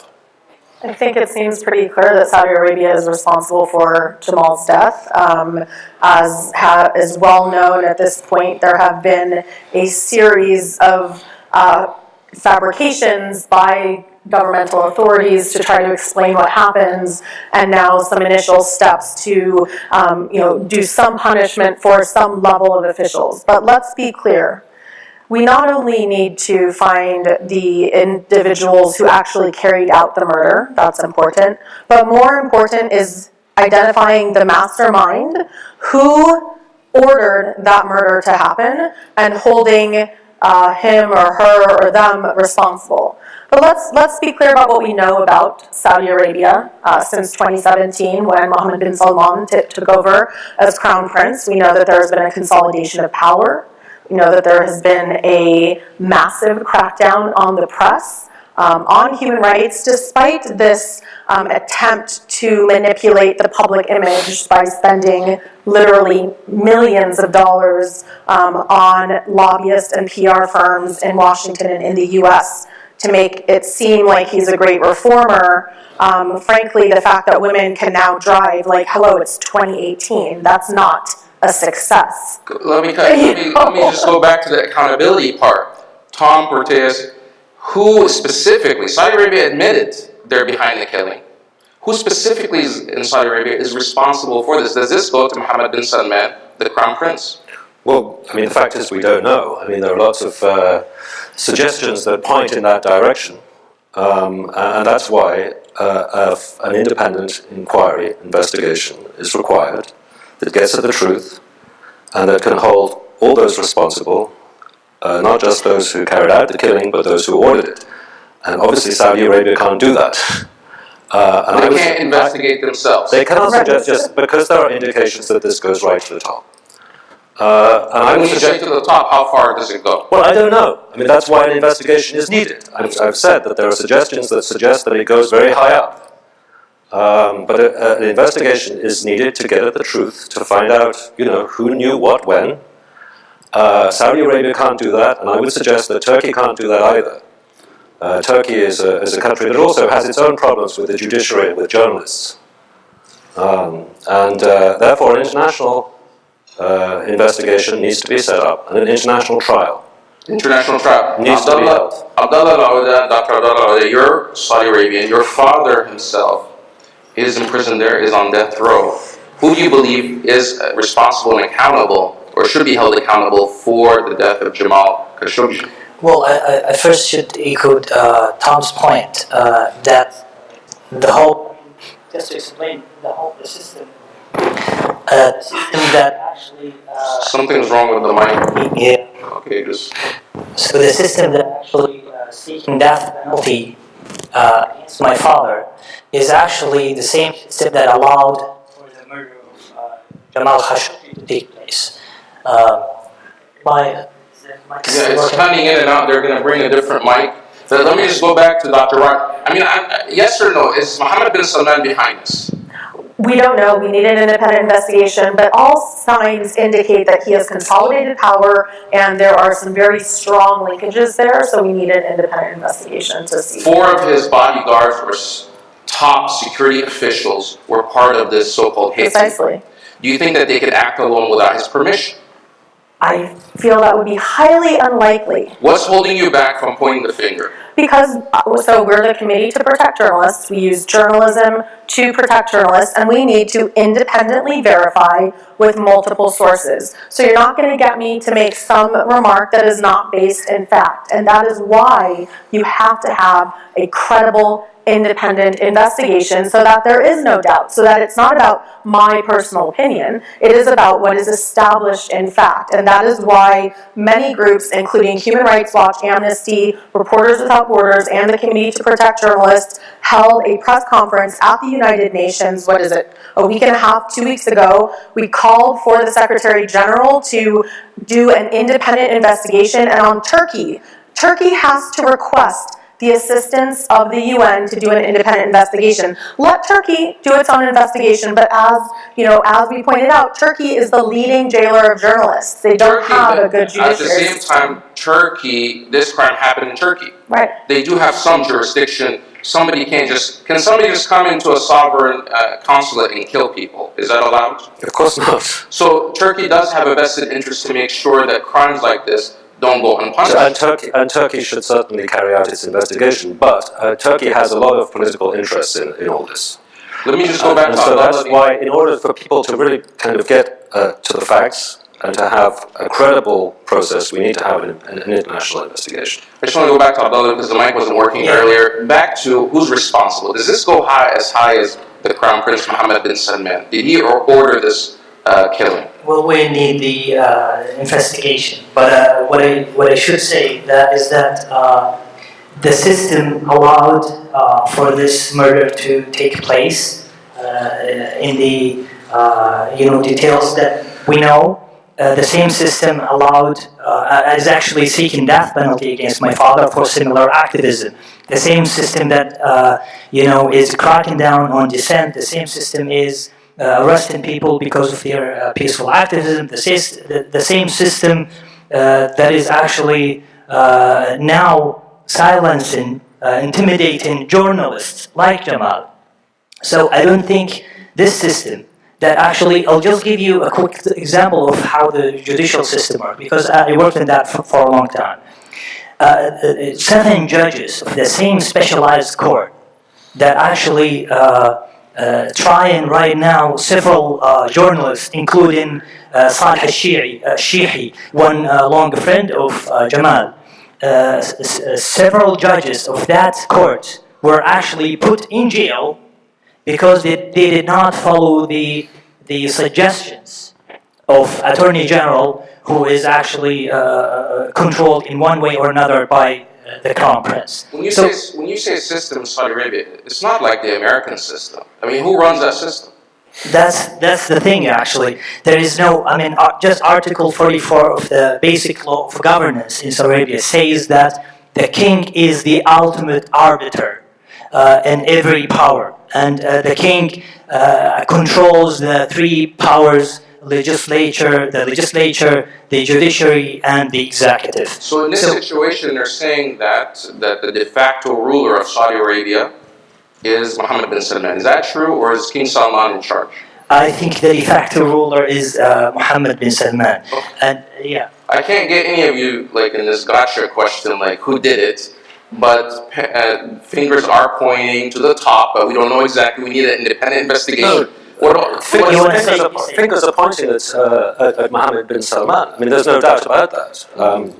S12: I think it seems pretty clear that Saudi Arabia is responsible for Jamal's death. As is well known at this point, there have been a series of fabrications by governmental authorities to try to explain what happens, and now some initial steps to do some punishment for some level of officials. But let's be clear. We not only need to find the individuals who actually carried out the murder, that's important, but more important is identifying the mastermind who ordered that murder to happen and holding him or her or them responsible. But let's be clear about what we know about Saudi Arabia since 2017 when Mohammed bin Salman took over as crown prince. We know that there has been a consolidation of power. We know that there has been a massive crackdown on the press, on human rights, despite this attempt to manipulate the public image by spending literally millions of dollars on lobbyists and PR firms in Washington and in the US to make it seem like he's a great reformer. Frankly, the fact that women can now drive, like, hello, it's 2018, that's not a success.
S2: Let me just go back to the accountability part. Tom Porteus, who specifically, Saudi Arabia admitted they're behind the killing. Who specifically in Saudi Arabia is responsible for this? Does this go to Mohammed bin Salman, the crown prince?
S13: Well, I mean, the fact is we don't know. I mean, there are lots of suggestions that point in that direction. And that's why an independent investigation is required that gets at the truth and that can hold all those responsible, not just those who carried out the killing, but those who ordered it. And obviously Saudi Arabia can't do that.
S2: They can't investigate themselves.
S13: They cannot suggest, just because there are indications that this goes right to the top.
S2: And when you say to the top, how far does it go?
S13: Well, I don't know. I mean, that's why an investigation is needed. I've said that there are suggestions that suggest that it goes very high up. But an investigation is needed to get at the truth, to find out, who knew what when. Saudi Arabia can't do that, and I would suggest that Turkey can't do that either. Turkey is a country that also has its own problems with the judiciary and with journalists. Therefore, an international investigation needs to be set up, and an international trial.
S2: International trial
S13: needs to be held.
S2: Abdallah Al-Ouda, Dr. Abdallah Al-Ouda, you're Saudi Arabian. Your father himself is in prison there, is on death row. Who do you believe is responsible and accountable, or should be held accountable for the death of Jamal Khashoggi?
S8: Well, I first should echo Tom's point that the whole, just to explain the system. system that actually...
S2: Something's wrong with the mic.
S8: Yeah.
S2: Okay, just...
S8: So the system that actually seeking death penalty against my father is actually the same system that allowed for the murder of Jamal Khashoggi to take place.
S2: Yeah, it's cutting in and out. They're going to bring a different mic. So let me just go back to Dr. Ryan. I mean, yes or no, is Mohammed bin Salman behind this?
S12: We don't know. We need an independent investigation, but all signs indicate that he has consolidated power, and there are some very strong linkages there, so we need an independent investigation to see.
S2: 4 of his bodyguards were top security officials were part of this so-called hate.
S12: Precisely.
S2: Do you think that they could act alone without his permission?
S12: I feel that would be highly unlikely.
S2: What's holding you back from pointing the finger?
S12: Because, so we're the Committee to Protect Journalists. We use journalism to protect journalists, and we need to independently verify with multiple sources. So you're not going to get me to make some remark that is not based in fact. And that is why you have to have a credible, independent investigation so that there is no doubt, so that it's not about my personal opinion. It is about what is established in fact. And that is why many groups, including Human Rights Watch, Amnesty, Reporters Without Borders, and the Committee to Protect Journalists held a press conference at the United Nations, a week and a half, 2 weeks ago. We called for the Secretary General to do an independent investigation. And on Turkey, Turkey has to request the assistance of the UN to do an independent investigation. Let Turkey do its own investigation, but as we pointed out, Turkey is the leading jailer of journalists. They don't have a good judiciary.
S2: At the same time, Turkey, this crime happened in Turkey.
S12: Right.
S2: They do have some jurisdiction. Can somebody just come into a sovereign consulate and kill people? Is that allowed?
S13: Of course not.
S2: So Turkey does have a vested interest to make sure that crimes like this don't go unpunished.
S13: And Turkey should certainly carry out its investigation, but Turkey has a lot of political interest in all this.
S2: Let me just go back to
S13: so that's why, in order for people to really kind of get to the facts and to have a credible process, we need to have an international investigation.
S2: I just want to go back to Abdullah because the mic wasn't working earlier. Back to who's responsible. Does this go as high as the Crown Prince Mohammed bin Salman? Did he order this killing?
S8: Well, we need the investigation. But what I should say is that the system allowed for this murder to take place in the details that we know. The same system allowed is actually seeking death penalty against my father for similar activism. The same system that is cracking down on dissent. The same system is arresting people because of their peaceful activism. The same system that is actually now silencing, intimidating journalists like Jamal. So I don't think this system that actually, I'll just give you a quick example of how the judicial system works, because I worked in that for a long time. 7 judges of the same specialized court that actually trying right now several journalists, including Salih al-Shihi, one long friend of Jamal. Several judges of that court were actually put in jail because they did not follow the suggestions of Attorney General, who is actually controlled in one way or another by the Crown Prince.
S2: When you say system in Saudi Arabia, it's not like the American system. I mean, who runs that system?
S8: That's the thing, actually. There is no, just Article 44 of the Basic Law of Governance in Saudi Arabia says that the king is the ultimate arbiter in every power. And the king controls the 3 powers: the legislature, the judiciary, and the executive.
S2: So in this situation, they're saying that the de facto ruler of Saudi Arabia is Mohammed bin Salman. Is that true, or is King Salman in charge?
S8: I think the de facto ruler is Mohammed bin Salman.
S2: Okay.
S8: And yeah.
S2: I can't get any of you in this gotcha question, who did it, but fingers are pointing to the top, but we don't know exactly. We need an independent investigation.
S13: Fingers are pointing at Mohammed bin Salman. There's no doubt about that.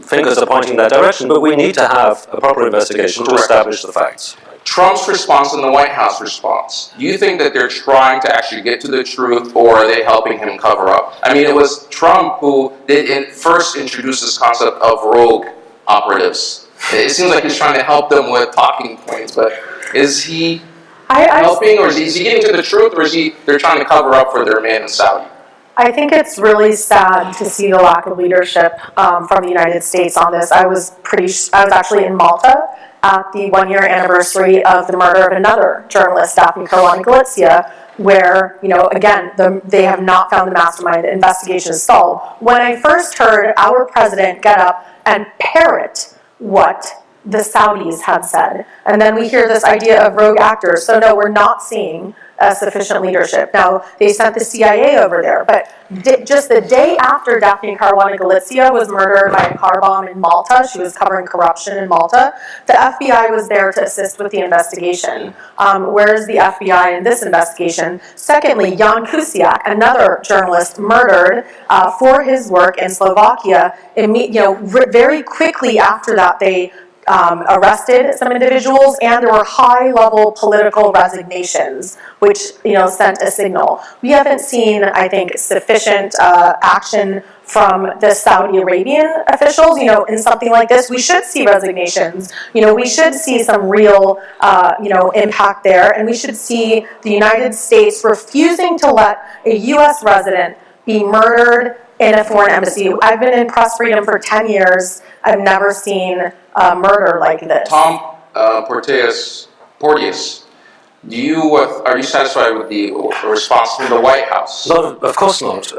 S13: Fingers are pointing that direction, but we need to have a proper investigation to establish the facts.
S2: Trump's response and the White House response. Do you think that they're trying to actually get to the truth, or are they helping him cover up? I mean, it was Trump who did first introduce this concept of rogue operatives. It seems like he's trying to help them with talking points, but is he helping, or is he getting to the truth, or is they're trying to cover up for their man in Saudi?
S12: I think it's really sad to see the lack of leadership from the United States on this. I was actually in Malta at the 1-year anniversary of the murder of another journalist, Daphne Caruana Galizia, where, again, they have not found the mastermind. The investigation is stalled. When I first heard our president get up and parrot what the Saudis had said, and then we hear this idea of rogue actors. So no, we're not seeing sufficient leadership. Now, they sent the CIA over there, but just the day after Daphne Caruana Galizia was murdered by a car bomb in Malta, she was covering corruption in Malta, the FBI was there to assist with the investigation. Where is the FBI in this investigation? Secondly, Jan Kuciak, another journalist murdered for his work in Slovakia, very quickly after that they arrested some individuals, and there were high-level political resignations, which sent a signal. We haven't seen, I think, sufficient action from the Saudi Arabian officials. In something like this, we should see resignations. We should see some real, impact there, and we should see the United States refusing to let a U.S. resident be murdered in a foreign embassy. I've been in press freedom for 10 years. I've never seen murder like this.
S2: Tom Porteous, are you satisfied with the response from the White House?
S13: No, of course not.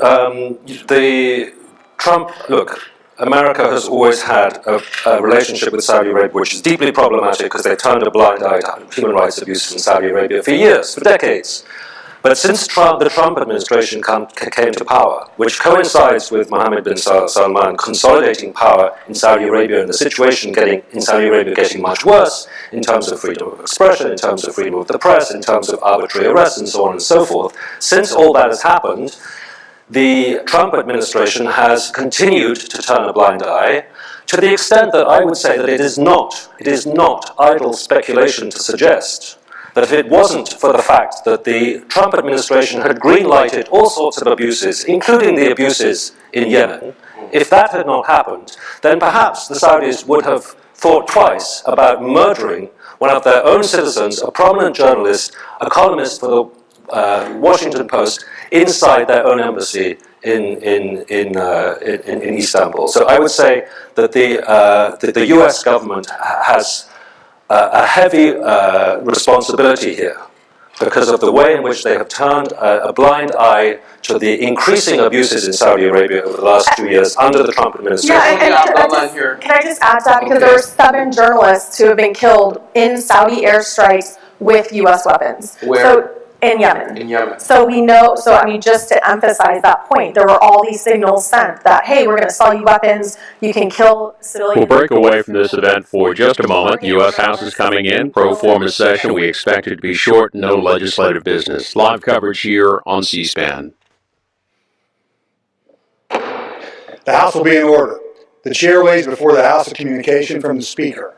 S13: America has always had a relationship with Saudi Arabia which is deeply problematic because they turned a blind eye to human rights abuses in Saudi Arabia for years, for decades. But since the Trump administration came to power, which coincides with Mohammed bin Salman consolidating power in Saudi Arabia and the situation in Saudi Arabia getting much worse in terms of freedom of expression, in terms of freedom of the press, in terms of arbitrary arrests and so on and so forth, since all that has happened, the Trump administration has continued to turn a blind eye to the extent that I would say that it is not idle speculation to suggest that if it wasn't for the fact that the Trump administration had green-lighted all sorts of abuses, including the abuses in Yemen, if that had not happened, then perhaps the Saudis would have thought twice about murdering one of their own citizens, a prominent journalist, a columnist for the Washington Post, inside their own embassy in Istanbul. So I would say that the US government has a heavy responsibility here because of the way in which they have turned a blind eye to the increasing abuses in Saudi Arabia over the last 2 years under the Trump administration.
S12: Can I just add to that? Because there were 7 journalists who have been killed in Saudi airstrikes with U.S. weapons.
S2: Where?
S12: So, in Yemen. So we know, just to emphasize that point, there were all these signals sent that, hey, we're going to sell you weapons, you can kill civilians.
S14: We'll break away from this event for just a moment. The U.S. House is coming in, pro forma session. We expect it to be short, no legislative business. Live coverage here on C-SPAN.
S15: The House will be in order. The chair lays before the House a communication from the Speaker.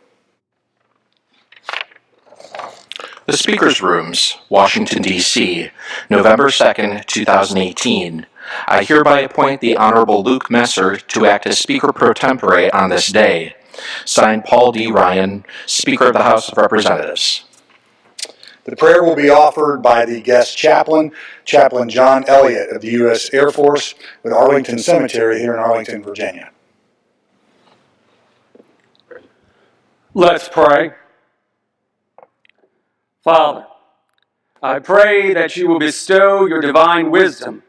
S16: The Speaker's Rooms, Washington, D.C., November 2nd, 2018. I hereby appoint the Honorable Luke Messer to act as Speaker pro tempore on this day. Signed, Paul D. Ryan, Speaker of the House of Representatives.
S15: The prayer will be offered by the guest chaplain, Chaplain John Elliott of the U.S. Air Force at Arlington Cemetery here in Arlington, Virginia.
S17: Let's pray. Father, I pray that you will bestow your divine wisdom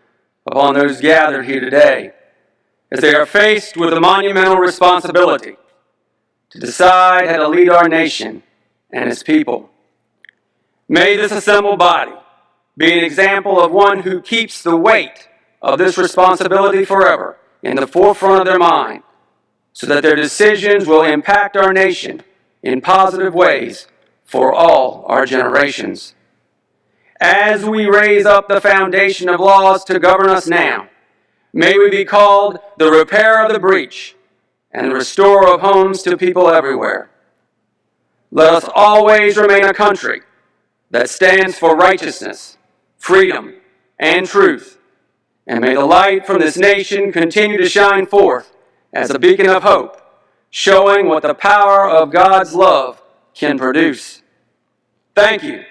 S17: upon those gathered here today as they are faced with a monumental responsibility to decide how to lead our nation and its people. May this assembled body be an example of one who keeps the weight of this responsibility forever in the forefront of their mind, so that their decisions will impact our nation in positive ways for all our generations. As we raise up the foundation of laws to govern us now, may we be called the repairer of the breach and the restorer of homes to people everywhere. Let us always remain a country that stands for righteousness, freedom, and truth. And may the light from this nation continue to shine forth as a beacon of hope, showing what the power of God's love can produce. Thank you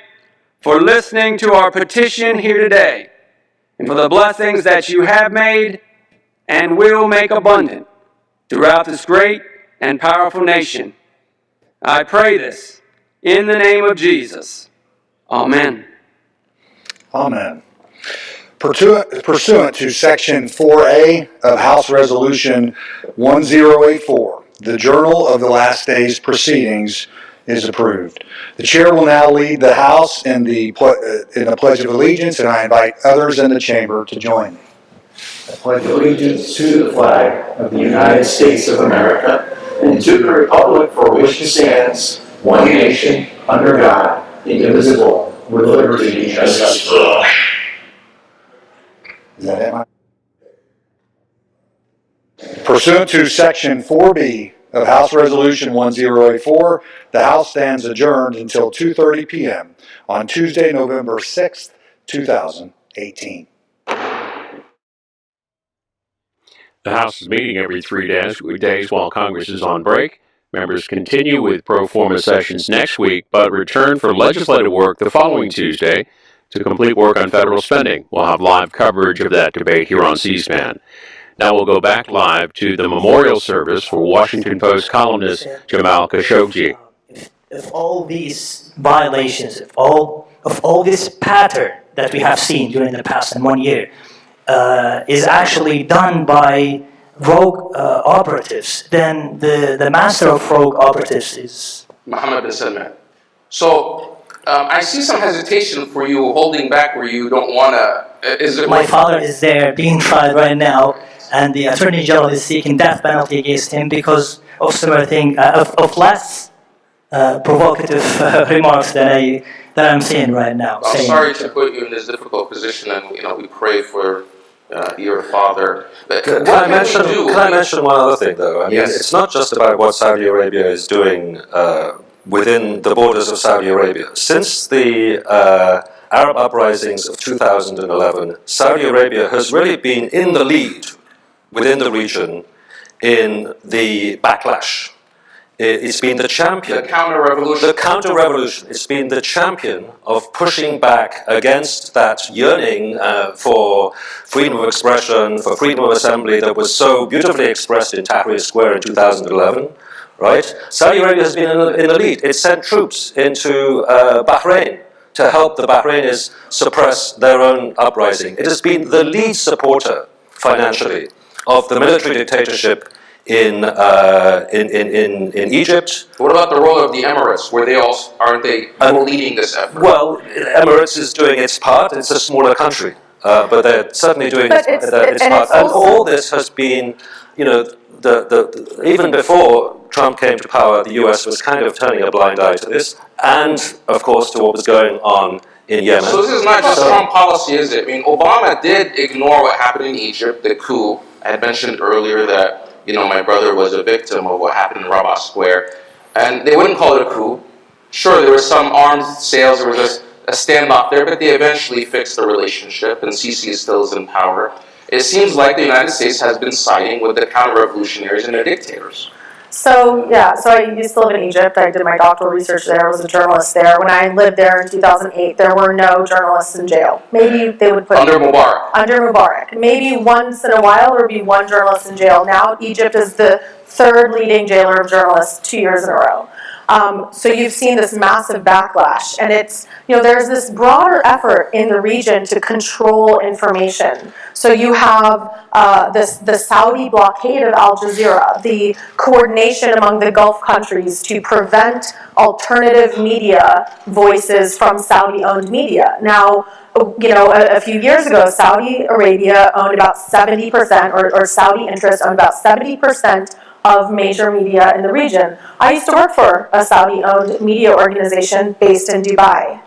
S17: for listening to our petition here today, and for the blessings that you have made and will make abundant throughout this great and powerful nation. I pray this in the name of Jesus. Amen.
S15: Amen. Pursuant to Section 4A of House Resolution 1084, the Journal of the Last Days Proceedings is approved. The chair will now lead the House in the Pledge of Allegiance, and I invite others in the chamber to join me.
S5: I pledge allegiance to the flag of the United States of America and to the republic for which it stands, one nation, under God, indivisible, with liberty and justice for all.
S15: Is that it? Pursuant to Section 4B of House Resolution 1084, the House stands adjourned until 2:30 p.m. on Tuesday, November 6th, 2018.
S14: The House is meeting every 3 days while Congress is on break. Members continue with pro forma sessions next week, but return for legislative work the following Tuesday to complete work on federal spending. We'll have live coverage of that debate here on C-SPAN. Now we'll go back live to the memorial service for Washington Post columnist Jamal Khashoggi.
S8: If all these violations, if all this pattern that we have seen during the past 1 year is actually done by rogue operatives, then the master of rogue operatives is
S2: Mohammed bin Salman. So I see some hesitation for you holding back where you don't want to.
S8: My father is there being tried right now, and the Attorney General is seeking death penalty against him because of similar thing, of less provocative remarks that I'm seeing right now.
S2: I'm sorry to put you in this difficult position, and we pray for your father.
S13: Can I mention one other thing, though? I mean,
S2: yes.
S13: It's not just about what Saudi Arabia is doing within the borders of Saudi Arabia. Since the Arab uprisings of 2011, Saudi Arabia has really been in the lead within the region in the backlash. It's been the champion.
S2: The counter-revolution.
S13: The counter-revolution. It's been the champion of pushing back against that yearning for freedom of expression, for freedom of assembly that was so beautifully expressed in Tahrir Square in 2011. Right? Saudi Arabia has been in the lead. It sent troops into Bahrain to help the Bahrainis suppress their own uprising. It has been the lead supporter, financially, of the military dictatorship in Egypt.
S2: What about the role of the Emirates? Aren't they leading this effort?
S13: Well, Emirates is doing its part. It's a smaller country, but they're certainly doing its part. And all this has been, even before Trump came to power, the US was kind of turning a blind eye to this, and of course to what was going on in Yemen.
S2: So this is not just Trump policy, is it? I mean, Obama did ignore what happened in Egypt, the coup. I had mentioned earlier that my brother was a victim of what happened in Rabah Square, and they wouldn't call it a coup. Sure, there was some arms sales, there was just a standoff there, but they eventually fixed the relationship, and Sisi still is in power. It seems like the United States has been siding with the counter-revolutionaries and the dictators.
S12: So I used to live in Egypt. I did my doctoral research there. I was a journalist there. When I lived there in 2008, there were no journalists in jail. Maybe they would put...
S2: Under Mubarak.
S12: Under Mubarak. Maybe once in a while there would be one journalist in jail. Now Egypt is the third leading jailer of journalists 2 years in a row. So you've seen this massive backlash, and it's, there's this broader effort in the region to control information. So you have the Saudi blockade of Al Jazeera, the coordination among the Gulf countries to prevent alternative media voices from Saudi-owned media. Now, a few years ago, Saudi Arabia owned about 70%, or Saudi interests owned about 70% of major media in the region. I used to work for a Saudi-owned media organization based in Dubai.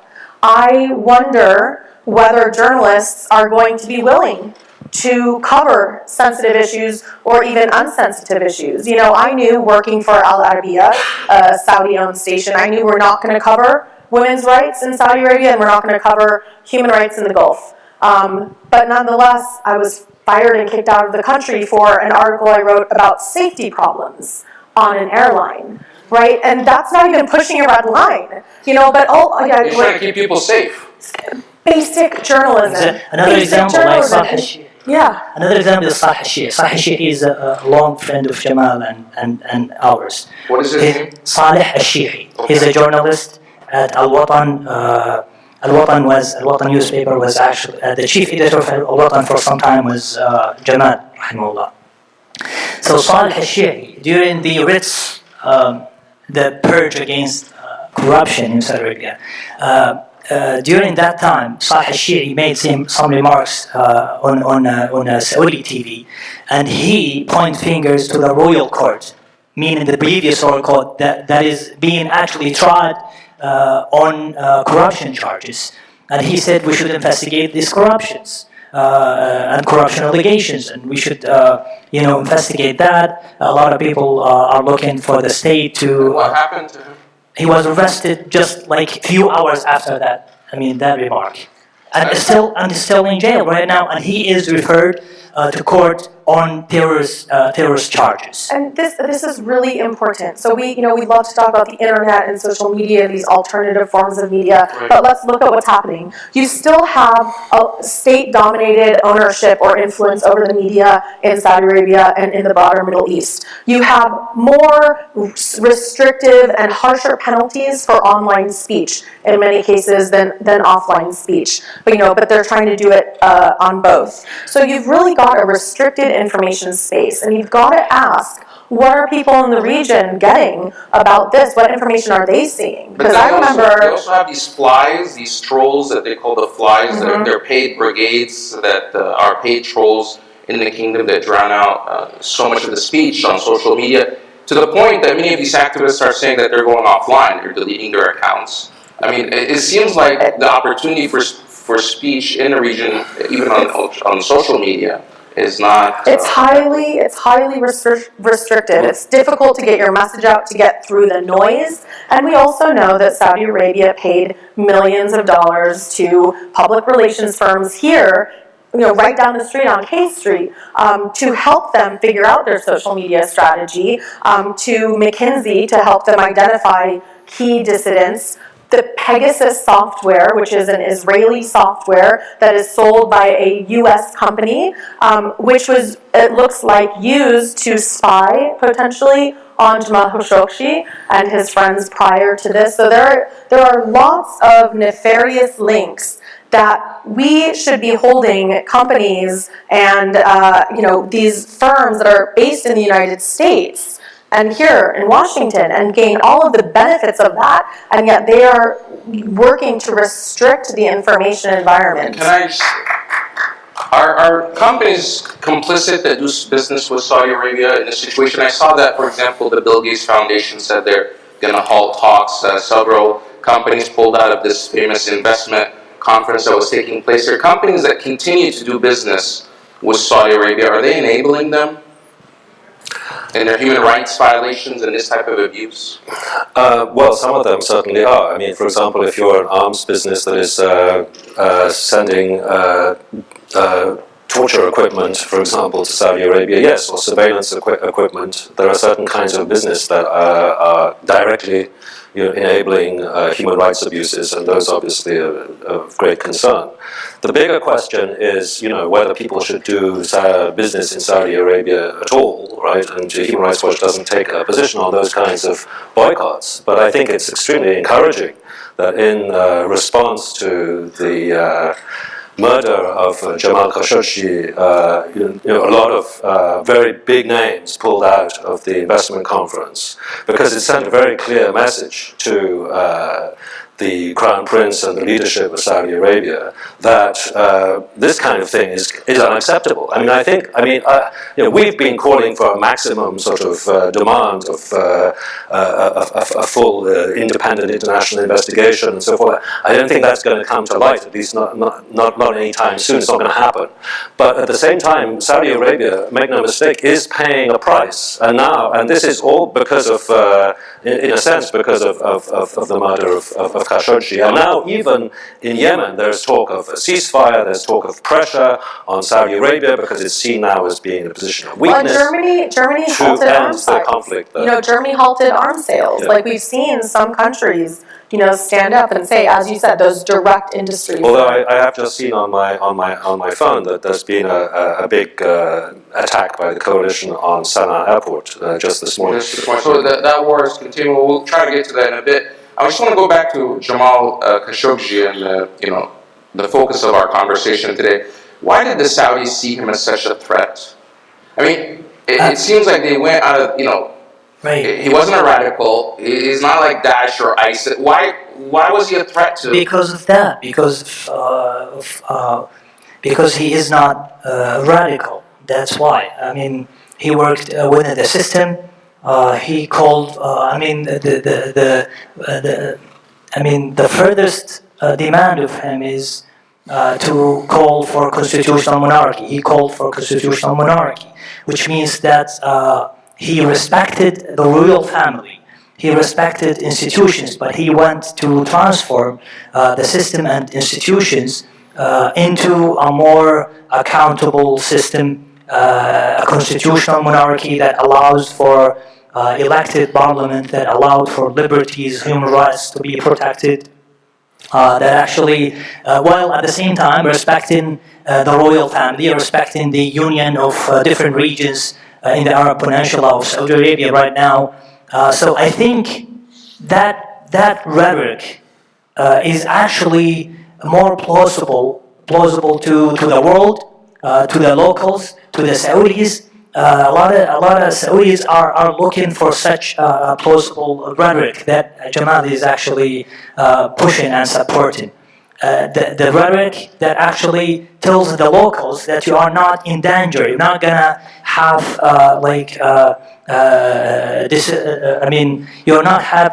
S12: I wonder whether journalists are going to be willing to cover sensitive issues or even unsensitive issues. You know, I knew working for Al Arabiya, a Saudi-owned station, I knew we're not going to cover women's rights in Saudi Arabia and we're not going to cover human rights in the Gulf. But nonetheless, I was fired and kicked out of the country for an article I wrote about safety problems on an airline, right? And that's not even pushing a red line, you know, but
S2: You're trying to keep people safe.
S12: Basic journalism.
S8: Another
S12: Basic
S8: example,
S12: journalism.
S8: like Salih.
S12: Yeah.
S8: Another example is Salih Sheikh. Salih Sheikh is a long friend of Jamal and ours.
S2: What is his name?
S8: Salih Sheikh. He's a journalist at Al Watan. Al-Watan newspaper was actually the chief editor of Al-Watan for some time was Jamal, rahimahullah. So Salih al-Sheikh, during the writs, the purge against corruption in Saudi Arabia, during that time, Salih al-Sheikh made some remarks on Saudi TV, and he pointed fingers to the royal court, meaning the previous royal court that is being actually tried on corruption charges, and he said we should investigate these corruptions and corruption allegations, and we should, investigate that. A lot of people are looking for the state to.
S2: What happened to him?
S8: He was arrested just like a few hours after that. I mean that remark, and is still in jail right now, and he is referred to court on terrorist charges.
S12: And this is really important. So we love to talk about the internet and social media, these alternative forms of media, but let's look at what's happening. You still have a state-dominated ownership or influence over the media in Saudi Arabia and in the broader Middle East. You have more restrictive and harsher penalties for online speech in many cases than offline speech. But they're trying to do it on both. So you've really got a restricted information space, and you've got to ask, what are people in the region getting about this? What information are they seeing? Because I remember
S2: they also have these flies, these trolls that they call the flies. They're paid brigades that are paid trolls in the kingdom that drown out so much of the speech on social media, to the point that many of these activists are saying that they're going offline, they're deleting their accounts. I mean, it seems like the opportunity for speech in the region, even on social media, is not.
S12: It's highly restricted. It's difficult to get your message out, to get through the noise. And we also know that Saudi Arabia paid millions of dollars to public relations firms here, right down the street on K Street, to help them figure out their social media strategy, to McKinsey to help them identify key dissidents. The Pegasus software, which is an Israeli software that is sold by a U.S. company, which was, it looks like, used to spy, potentially, on Jamal Khashoggi and his friends prior to this. So there are lots of nefarious links that we should be holding companies and these firms that are based in the United States and here in Washington, and gain all of the benefits of that, and yet they are working to restrict the information environment.
S2: Are companies complicit that do business with Saudi Arabia in this situation? I saw that, for example, the Bill Gates Foundation said they're going to halt talks. Several companies pulled out of this famous investment conference that was taking place. There are companies that continue to do business with Saudi Arabia. Are they enabling them in their human rights violations and this type of abuse?
S13: Well, some of them certainly are. I mean, for example, if you're an arms business that is sending torture equipment, for example, to Saudi Arabia, yes, or surveillance equipment, there are certain kinds of business that are directly enabling human rights abuses, and those obviously are of great concern. The bigger question is, whether people should do business in Saudi Arabia at all, right? And Human Rights Watch doesn't take a position on those kinds of boycotts, but I think it's extremely encouraging that in response to the murder of Jamal Khashoggi, a lot of very big names pulled out of the investment conference, because it sent a very clear message to the Crown Prince and the leadership of Saudi Arabia that this kind of thing is unacceptable. I mean, we've been calling for a maximum sort of demand of a full independent international investigation and so forth. I don't think that's going to come to light, at least not anytime soon. It's not going to happen. But at the same time, Saudi Arabia, make no mistake, is paying a price. And this is all because of, in a sense, because of the murder of Khashoggi. And now, even in Yemen, there's talk of a ceasefire, there's talk of pressure on Saudi Arabia because it's seen now as being in a position of weakness.
S12: Well, Germany halted arms sales.
S13: Conflict there.
S12: Germany halted arms sales.
S13: Yeah.
S12: Like, we've seen some countries, stand up and say, as you said, those direct industries.
S13: Although I have just seen on my phone that there's been a big attack by the coalition on Sana'a airport just this morning.
S2: So that war is continuing. We'll try to get to that in a bit. I just want to go back to Jamal Khashoggi and the focus of our conversation today. Why did the Saudis see him as such a threat? I mean, it seems like they went out of
S8: Right.
S2: He wasn't a radical. He's not like Daesh or ISIS. Why was he a threat to?
S8: Because of that. Because he is not radical. That's why. I mean, he worked within the system. He called. The furthest demand of him is to call for constitutional monarchy. He called for constitutional monarchy, which means that he respected the royal family. He respected institutions, but he went to transform the system and institutions into a more accountable system, a constitutional monarchy that allows for elected parliament, that allowed for liberties, human rights to be protected, that actually, while at the same time respecting the royal family, respecting the union of different regions in the Arab Peninsula of Saudi Arabia right now. So I think that rhetoric is actually more plausible to the world, to the locals, to the Saudis. A lot of Saudis are looking for such plausible rhetoric that Jamal is actually pushing and supporting. The rhetoric that actually tells the locals that you are not in danger, you're not gonna have you'll not have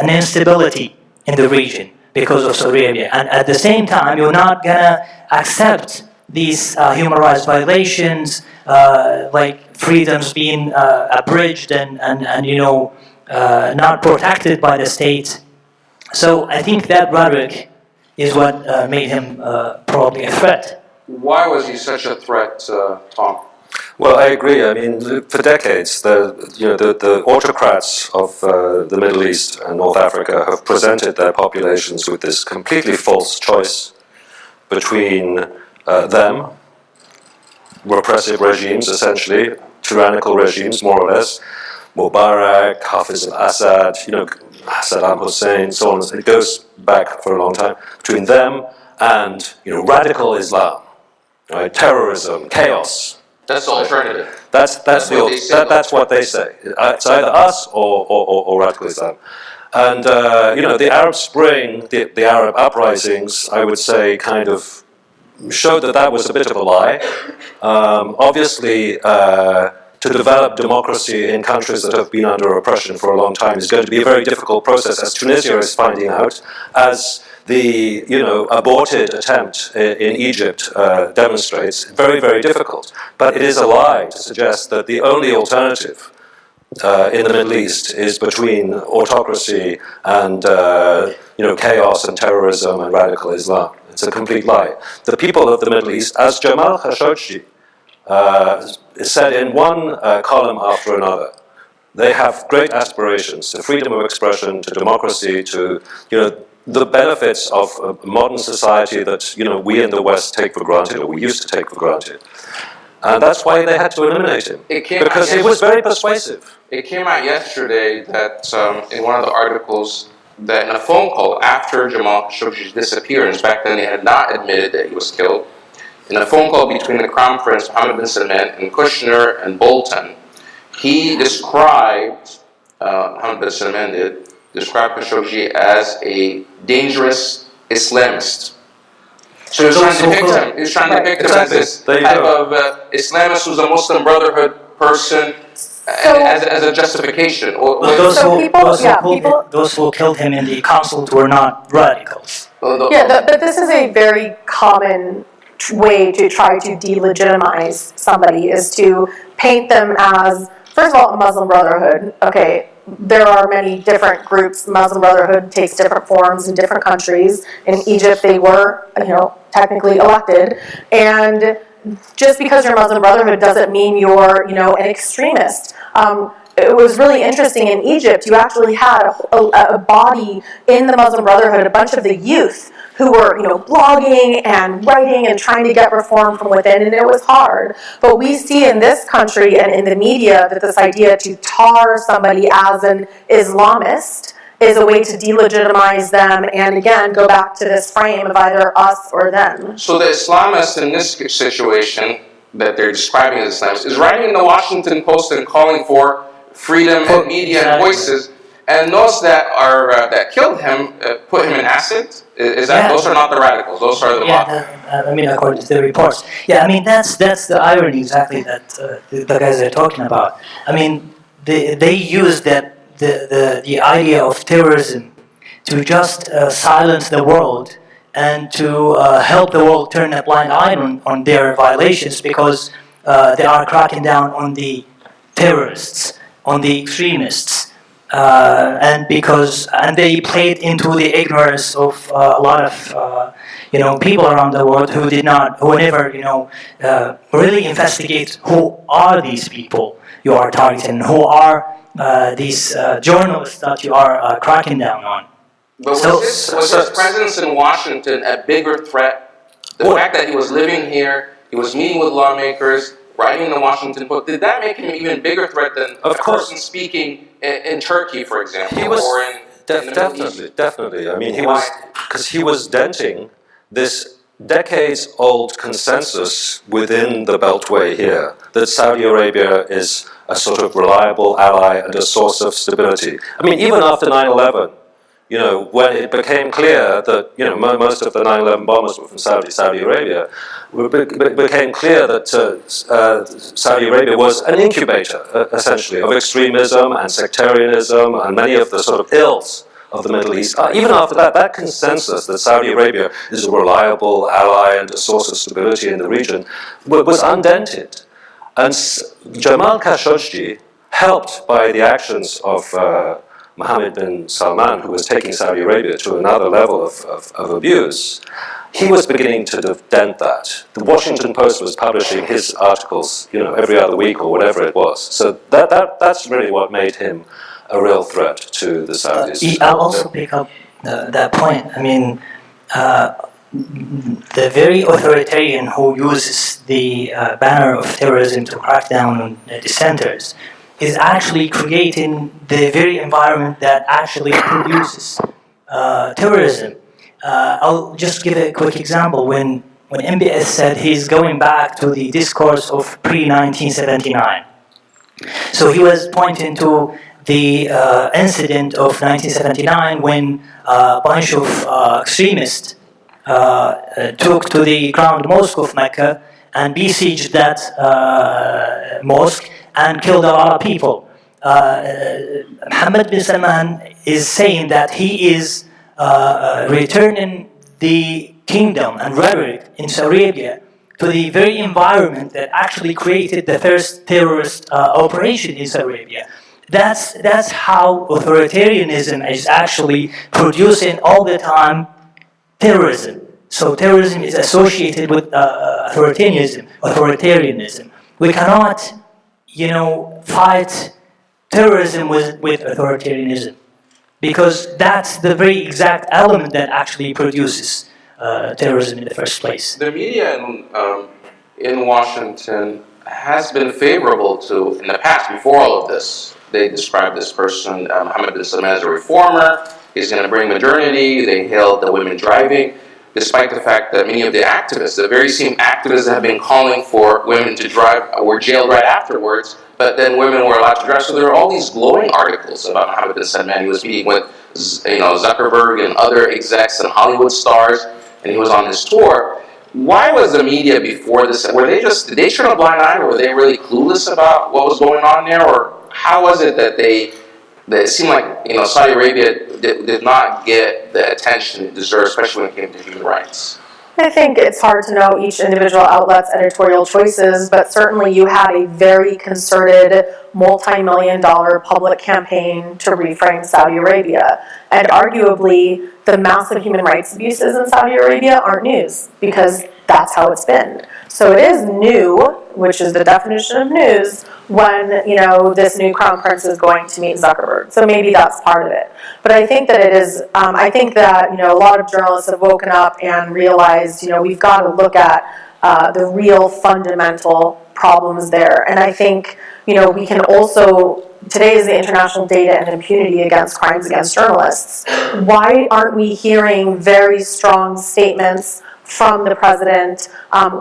S8: an instability in the region because of Saudi Arabia, and at the same time you're not gonna accept these human rights violations, like freedoms being abridged and not protected by the state. So I think that rhetoric is what made him probably a threat.
S2: Why was he such a threat, Tom?
S13: Well, I agree. I mean, for decades, the autocrats of the Middle East and North Africa have presented their populations with this completely false choice between them, repressive regimes, essentially, tyrannical regimes, more or less, Mubarak, Hafiz al-Assad, Saddam Hussein, so on. It goes back for a long time. Between them and radical Islam, right? Terrorism, chaos.
S2: That's the alternative.
S13: That's what they say. It's either us or radical Islam. And the Arab Spring, the Arab uprisings, I would say, kind of showed that was a bit of a lie. Obviously, to develop democracy in countries that have been under oppression for a long time is going to be a very difficult process, as Tunisia is finding out, as the aborted attempt in Egypt demonstrates. Very, very difficult. But it is a lie to suggest that the only alternative in the Middle East is between autocracy and chaos and terrorism and radical Islam. It's a complete lie. The people of the Middle East, as Jamal Khashoggi said in one column after another, they have great aspirations to freedom of expression, to democracy, to the benefits of a modern society that we in the West take for granted, or we used to take for granted. And that's why they had to eliminate him, because he was very persuasive.
S2: It came out yesterday that in one of the articles that in a phone call after Jamal Khashoggi's disappearance, back then they had not admitted that he was killed, in a phone call between the Crown Prince, Mohammed bin Salman, and Kushner and Bolton, he described, Mohammed bin Salman did, described Khashoggi as a dangerous Islamist. So he's trying to depict him. He's trying to depict him as this type of Islamist who's a Muslim Brotherhood person, as a justification.
S8: Those who killed him in the consulate were not radicals.
S12: Yeah, but this is a very common way to try to delegitimize somebody, is to paint them as, first of all, a Muslim Brotherhood. Okay, there are many different groups. Muslim Brotherhood takes different forms in different countries. In Egypt, they were, technically elected. And just because you're Muslim Brotherhood doesn't mean you're, an extremist. It was really interesting in Egypt. You actually had a body in the Muslim Brotherhood, a bunch of the youth who were, blogging and writing and trying to get reform from within, and it was hard. But we see in this country and in the media that this idea to tar somebody as an Islamist is a way to delegitimize them and, again, go back to this frame of either us or them.
S2: So the Islamist in this situation that they're describing as Islamist is writing in the Washington Post and calling for freedom and media and voices, and those that are that killed him put him in acid. Is that those are not the radicals? Those are the
S8: according to the reports. That's the irony exactly that the guys are talking about. They use the idea of terrorism to just silence the world and to help the world turn a blind eye on their violations, because they are cracking down on the terrorists, on the extremists, and they played into the ignorance of a lot of people around the world who never really investigate who are these people you are targeting, who are these journalists that you are cracking down on.
S2: But was his presence in Washington a bigger threat? The fact that he was living here, he was meeting with lawmakers, writing in the Washington Post, did that make him an even bigger threat than a person speaking in Turkey, for example?
S13: He was
S2: or in
S13: definitely. He was denting this decades-old consensus within the Beltway here that Saudi Arabia is a sort of reliable ally and a source of stability. Even after 9/11. When it became clear that, most of the 9/11 bombers were from Saudi Arabia, it became clear that Saudi Arabia was an incubator, essentially, of extremism and sectarianism and many of the sort of ills of the Middle East. Even after that consensus that Saudi Arabia is a reliable ally and a source of stability in the region was undented. And Jamal Khashoggi, helped by the actions of Mohammed bin Salman, who was taking Saudi Arabia to another level of abuse, he was beginning to dent that. The Washington Post was publishing his articles, every other week or whatever it was. So that's really what made him a real threat to the Saudis.
S8: I'll also pick up that point. The very authoritarian who uses the banner of terrorism to crack down on dissenters is actually creating the very environment that actually produces terrorism. I'll just give a quick example. When MBS said he's going back to the discourse of pre-1979, so he was pointing to the incident of 1979 when a bunch of extremists took to the ground mosque of Mecca and besieged that mosque and killed a lot of people. Mohammed bin Salman is saying that he is returning the kingdom and rhetoric in Saudi Arabia to the very environment that actually created the first terrorist operation in Saudi Arabia. That's how authoritarianism is actually producing all the time terrorism. So terrorism is associated with authoritarianism. We cannot, fight terrorism with authoritarianism, because that's the very exact element that actually produces terrorism in the first place.
S2: The media in Washington has been favorable to, in the past, before all of this. They described this person, Mohammed bin Salman, as a reformer. He's going to bring modernity. They hailed the women driving, despite the fact that many of the activists, the very same activists that have been calling for women to drive, were jailed right afterwards but then women were allowed to dress. So there were all these glowing articles about Mohammed bin Salman. He was meeting with, Zuckerberg and other execs and Hollywood stars, and he was on his tour. Why was the media before this? Did they turn a blind eye, or were they really clueless about what was going on there, or how was it that it seemed like Saudi Arabia did not get the attention it deserved, especially when it came to human rights?
S12: I think it's hard to know each individual outlet's editorial choices, but certainly you had a very concerted, multi-million-dollar public campaign to reframe Saudi Arabia. And arguably, the massive human rights abuses in Saudi Arabia aren't news, because that's how it's been. So it is new, which is the definition of news, when, this new crown prince is going to meet Zuckerberg. So maybe that's part of it. But I think that it is, a lot of journalists have woken up and realized, we've got to look at the real fundamental problems there. And I think, we can also, today is the International Data and Impunity Against Crimes Against Journalists. Why aren't we hearing very strong statements from the president?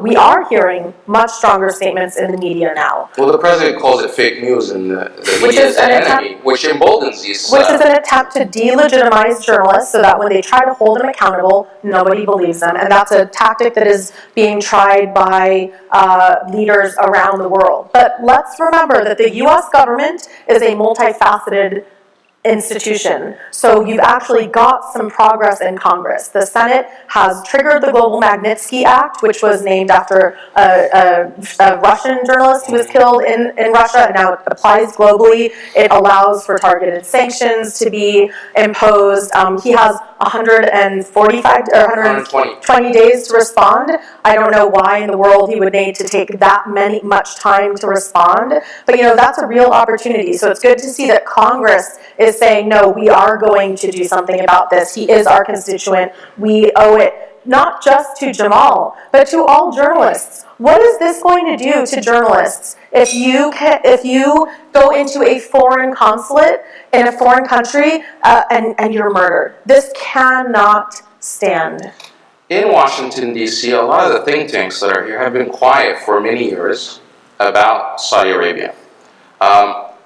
S12: We are hearing much stronger statements in the media now.
S2: Well, the president calls it fake news, and the media is an enemy, which emboldens these.
S12: Which is an attempt to delegitimize journalists so that when they try to hold them accountable, nobody believes them. And that's a tactic that is being tried by leaders around the world. But let's remember that the U.S. government is a multifaceted institution. So you've actually got some progress in Congress. The Senate has triggered the Global Magnitsky Act, which was named after a Russian journalist who was killed in Russia, and now it applies globally. It allows for targeted sanctions to be imposed. He has 120 days to respond. I don't know why in the world he would need to take that much time to respond, but that's a real opportunity. So it's good to see that Congress is saying, no, we are going to do something about this. He is our constituent. We owe it not just to Jamal, but to all journalists. What is this going to do to journalists if you go into a foreign consulate in a foreign country and you're murdered? This cannot stand.
S2: In Washington, D.C., a lot of the think tanks that are here have been quiet for many years about Saudi Arabia.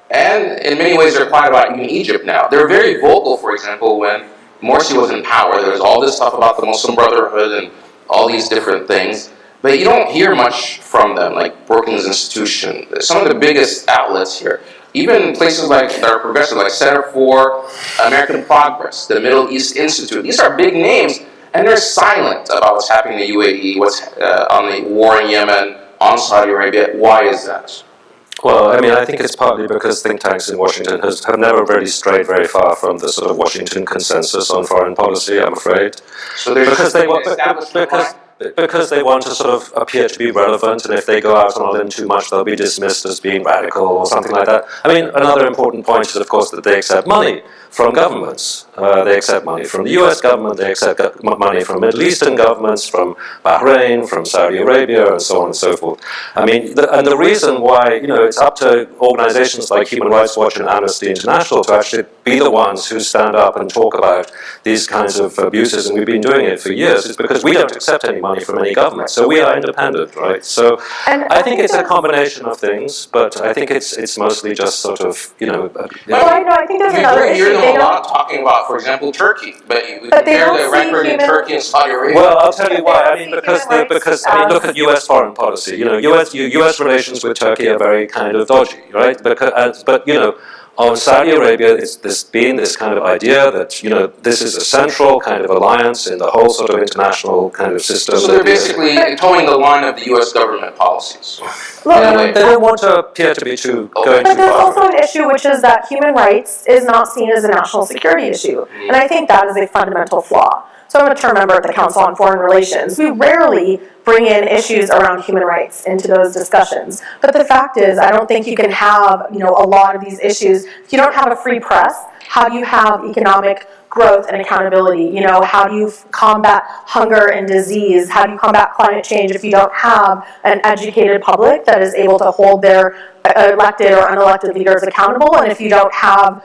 S2: And in many ways, they're quiet about even Egypt now. They're very vocal, for example, when Morsi was in power. There was all this stuff about the Muslim Brotherhood and all these different things. But you don't hear much from them, like Brookings Institution. Some of the biggest outlets here, even places that are progressive, like Center for American Progress, the Middle East Institute. These are big names, and they're silent about what's happening in the UAE, what's on the war in Yemen, on Saudi Arabia. Why is that?
S13: Well, I think it's partly because think tanks in Washington have never really strayed very far from the sort of Washington consensus on foreign policy, I'm afraid.
S2: So because they
S13: want to sort of appear to be relevant, and if they go out on a limb too much, they'll be dismissed as being radical or something like that. Another important point is, of course, that they accept money from governments. They accept money from the US government, they accept money from Middle Eastern governments, from Bahrain, from Saudi Arabia, and so on and so forth. And the reason why, it's up to organizations like Human Rights Watch and Amnesty International to actually be the ones who stand up and talk about these kinds of abuses, and we've been doing it for years, is because we don't accept any money from any government. So we are independent, right? So I think it's a combination of things, but I think it's mostly just sort of,
S12: Well, I think there's another issue.
S2: A lot talking about, for example, Turkey, but you compare the record in Turkey and Saudi Arabia.
S13: Well, I'll tell you why. Because look at U.S. foreign policy. U.S. relations with Turkey are very kind of dodgy, right? On Saudi Arabia, there's been this kind of idea that, this is a central kind of alliance in the whole sort of international kind of system.
S2: So they're basically towing the line of the U.S. government policies.
S13: They don't want to appear to be going too far.
S12: But there's also an issue, which is that human rights is not seen as a national security issue. And I think that is a fundamental flaw. So I'm a term member at the Council on Foreign Relations. We rarely bring in issues around human rights into those discussions. But the fact is, I don't think you can have, a lot of these issues. If you don't have a free press, how do you have economic growth and accountability? How do you combat hunger and disease? How do you combat climate change if you don't have an educated public that is able to hold their elected or unelected leaders accountable, and if you don't have,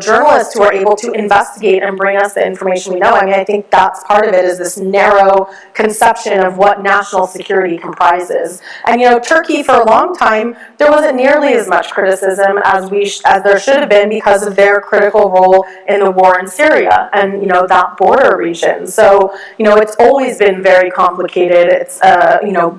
S12: journalists who are able to investigate and bring us the information we know, I think that's part of it, is this narrow conception of what national security comprises. And Turkey, for a long time, there wasn't nearly as much criticism as there should have been because of their critical role in the war in Syria and that border region. So it's always been very complicated. It's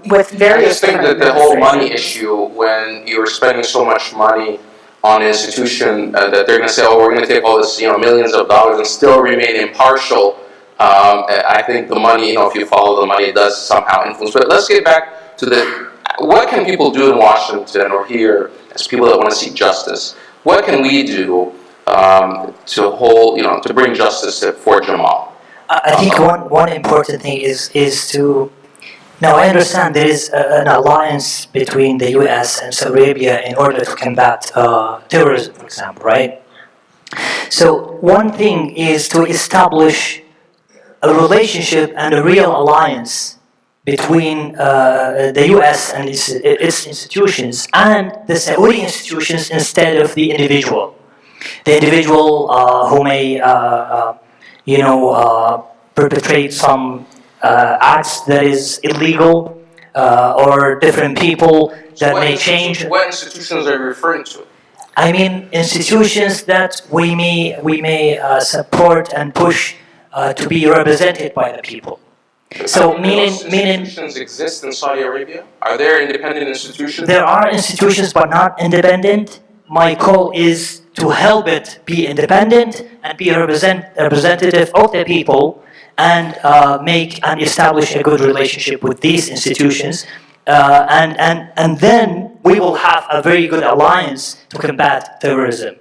S12: with various.
S2: I just think that the whole money issue, when you're spending so much money on an institution, that they're going to say, oh, we're going to take all this, millions of dollars and still remain impartial. I think the money, if you follow the money, it does somehow influence. But let's get back to what can people do in Washington or here as people that want to seek justice? What can we do to bring justice for Jamal?
S8: I think one important thing is to. Now, I understand there is an alliance between the U.S. and Saudi Arabia in order to combat terrorism, for example, right? So one thing is to establish a relationship and a real alliance between the U.S. and its institutions and the Saudi institutions instead of the individual. The individual who may, perpetrate some acts that is illegal, or different people that may change.
S2: What institutions are you referring to?
S8: I mean institutions that we may support and push to be represented by the people. So meaning
S2: institutions exist in Saudi Arabia? Are there independent institutions?
S8: There are institutions, but not independent. My call is to help it be independent and be a representative of the people, and make and establish a good relationship with these institutions, and then we will have a very good alliance to combat terrorism.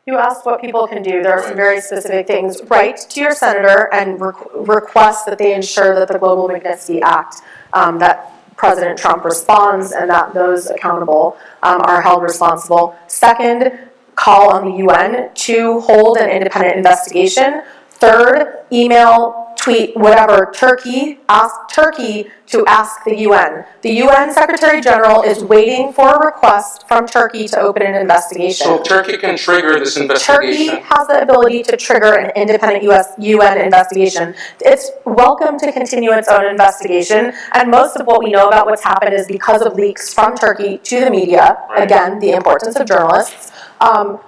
S12: You asked what people can do. There are some very specific things. Write to your senator and request that they ensure that the Global Magnitsky Act, that President Trump responds and that those accountable are held responsible. Second, call on the UN to hold an independent investigation. Third, email, tweet, whatever, ask Turkey to ask the UN. The UN Secretary General is waiting for a request from Turkey to open an investigation.
S2: So Turkey can trigger this investigation?
S12: Turkey has the ability to trigger an independent UN investigation. It's welcome to continue its own investigation, and most of what we know about what's happened is because of leaks from Turkey to the media, again, the importance of journalists.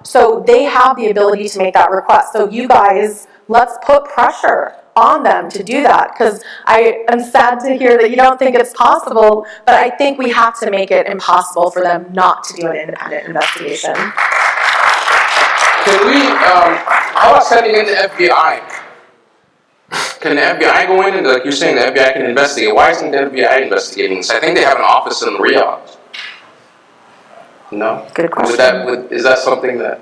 S12: So they have the ability to make that request. So you guys, let's put pressure on them to do that, because I am sad to hear that you don't think it's possible, but I think we have to make it impossible for them not to do an independent investigation.
S2: Can we, how about sending in the FBI? Can the FBI go in and, like you're saying, the FBI can investigate? Why isn't the FBI investigating this? I think they have an office in Riyadh. No?
S12: Good question.
S2: Is that something that...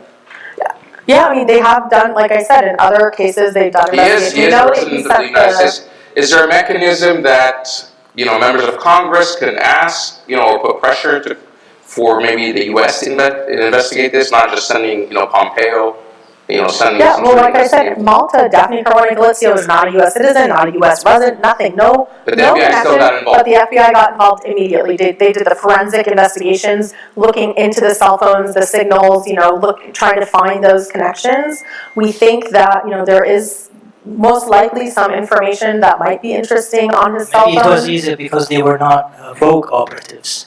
S12: Yeah, I mean, they have done, like I said, in other cases, they've done investigations.
S2: He is President of the United States. Is there a mechanism that, members of Congress can ask, or put pressure for maybe the U.S. to investigate this, not just sending, Pompeo, sending...
S12: Yeah, well, like I said, Malta, Daphne Caruana Galizia was not a U.S. citizen, not a U.S. resident, nothing, no
S2: But the FBI still got involved.
S12: But the FBI got involved immediately. They did the forensic investigations, looking into the cell phones, the signals, trying to find those connections. We think that, there is most likely some information that might be interesting on his cell phone.
S8: Maybe it was easier because they were not rogue operatives.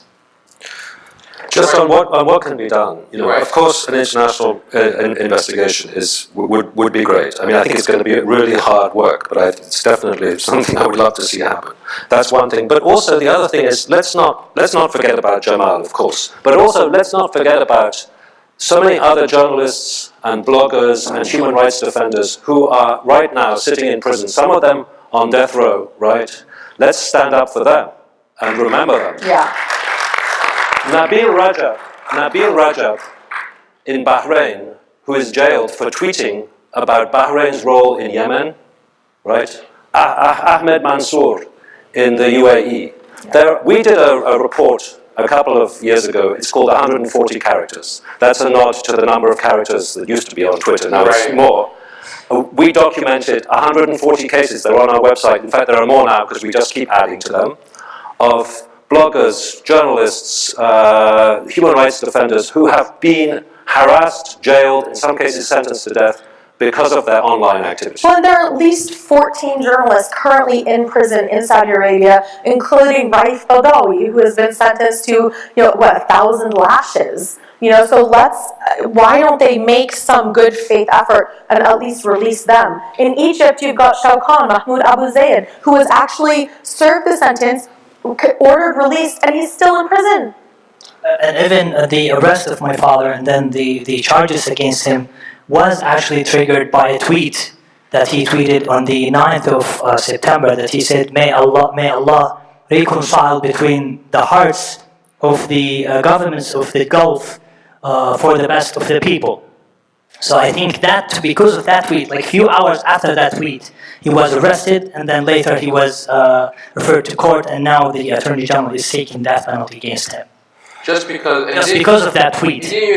S13: Just on what can be done, of course, an international investigation would be great. I mean, I think it's going to be really hard work, but it's definitely something I would love to see happen. That's one thing. But also the other thing is let's not forget about Jamal, of course, but also let's not forget about so many other journalists and bloggers and human rights defenders who are right now sitting in prison. Some of them on death row, right? Let's stand up for them and remember them.
S12: Yeah.
S13: Nabil Rajab in Bahrain, who is jailed for tweeting about Bahrain's role in Yemen, right? Ahmed Mansour in the UAE. We did a report a couple of years ago. It's called 140 characters. That's a nod to the number of characters that used to be on Twitter. Now it's more. We documented 140 cases. They're on our website. In fact, there are more now because we just keep adding to them, of bloggers, journalists, human rights defenders who have been harassed, jailed, in some cases sentenced to death because of their online activity.
S12: Well, and there are at least 14 journalists currently in prison in Saudi Arabia, including Raif Badawi, who has been sentenced to, 1,000 lashes. So why don't they make some good faith effort and at least release them? In Egypt, you've got Shawkan Mahmoud Abu Zaid, who has actually served the sentence, ordered released, and he's still in prison.
S8: And even the arrest of my father and then the charges against him was actually triggered by a tweet that he tweeted on the 9th of September that he said, may Allah reconcile between the hearts of the governments of the Gulf for the best of the people. So I think that because of that tweet, like a few hours after that tweet, he was arrested and then later he was referred to court and now the Attorney General is seeking death penalty against him.
S2: Just because
S8: of that tweet.
S2: He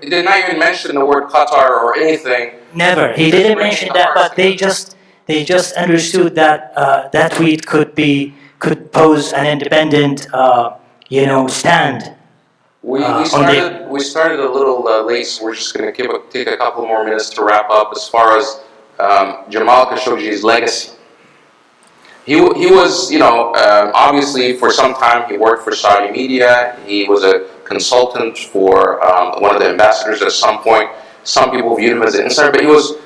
S2: did not even mention the word Qatar or anything.
S8: Never. He didn't mention that, but they just understood that that tweet could pose an independent, stand.
S2: We started a little late, so we're just going to take a couple more minutes to wrap up as far as Jamal Khashoggi's legacy. He was, obviously for some time he worked for Saudi media. He was a consultant for one of the ambassadors at some point. Some people viewed him as an insider, but he was